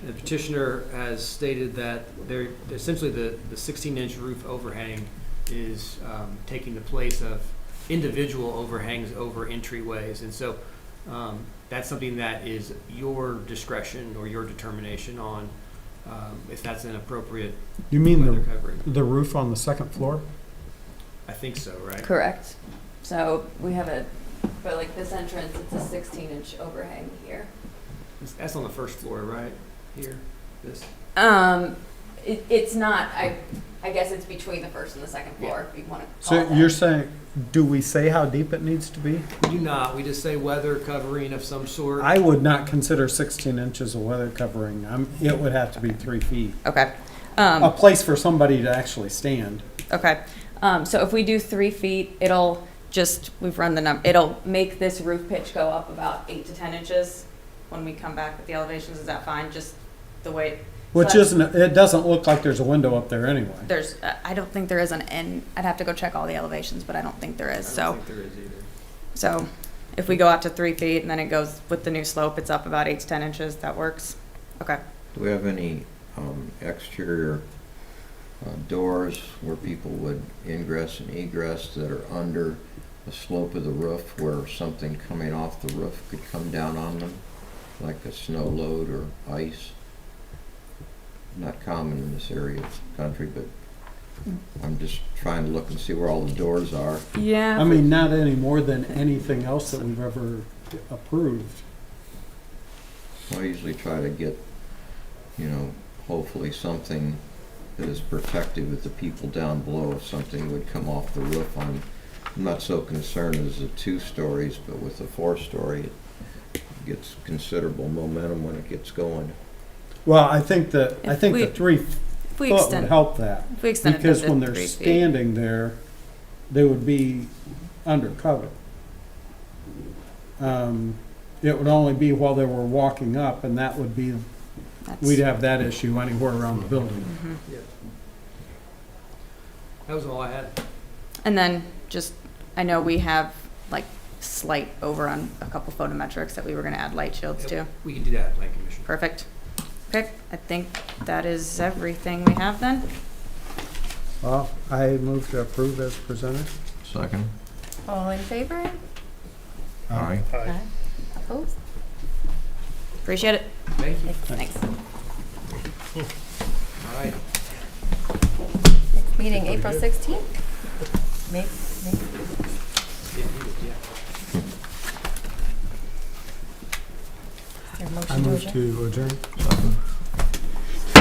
The petitioner has stated that they're essentially the 16-inch roof overhang is taking the place of individual overhangs over entryways. And so that's something that is your discretion or your determination on if that's an appropriate You mean weather covering. the roof on the second floor? I think so, right? Correct. So we have but like this entrance, it's a 16-inch overhang here. That's on the first floor, right? Here, this. It's not, I guess it's between the first and the second floor, if you want to call So it that. you're saying, do we say how deep it needs to be? We do not. We just say weather covering of some sort. I would not consider 16 inches a weather covering. It would have to be 3 feet. Okay. A place for somebody to actually stand. Okay, so if we do 3 feet, it'll just, we've run the it'll make this roof pitch go up about 8 to 10 inches when we come back with the elevations. Is that fine? Just the way. Which so isn't, it doesn't look like there's a window up there anyway. There's, I don't think there is an end. I'd have to go check all the elevations, but I don't think there is. I So, don't think there is either. so if we go out to 3 feet and then it goes with the new slope, it's up about 8 to 10 inches. That works. Okay. Do we have any exterior doors where people would ingress and egress that are under the slope of the roof where something coming off the roof could come down on them, like a snow load or ice? Not common in this area of the country, but I'm just trying to look and see where all the doors are. Yeah. I mean, not any more than anything else that we've ever approved. I usually try to get, hopefully something that is protective of the people down below if something would come off the roof. I'm not so concerned as the 2 stories, but with the 4-story, it gets considerable momentum when it gets going. Well, I think the If 3 if we foot extend, would help that. if we extend Because it to when they're 3 feet. standing there, they would be undercover. It would only be while they were walking up, and that would be, That's- we'd have that issue anywhere around the building. Mhm. Yeah. That was all I had. And then just, I know we have like slight over on a couple photometrics that we were gonna add light shields to. We can do that, Plan Commission. Perfect. Okay, I think that is everything we have then. Well, I move to approve as presented. Second? All in favor? Aye. Aye. Opposed? Appreciate it. Thank you. Thanks. All right. Next meeting, April 16th? Maybe. Yeah. Is there a motion I move adjourn? to adjourn.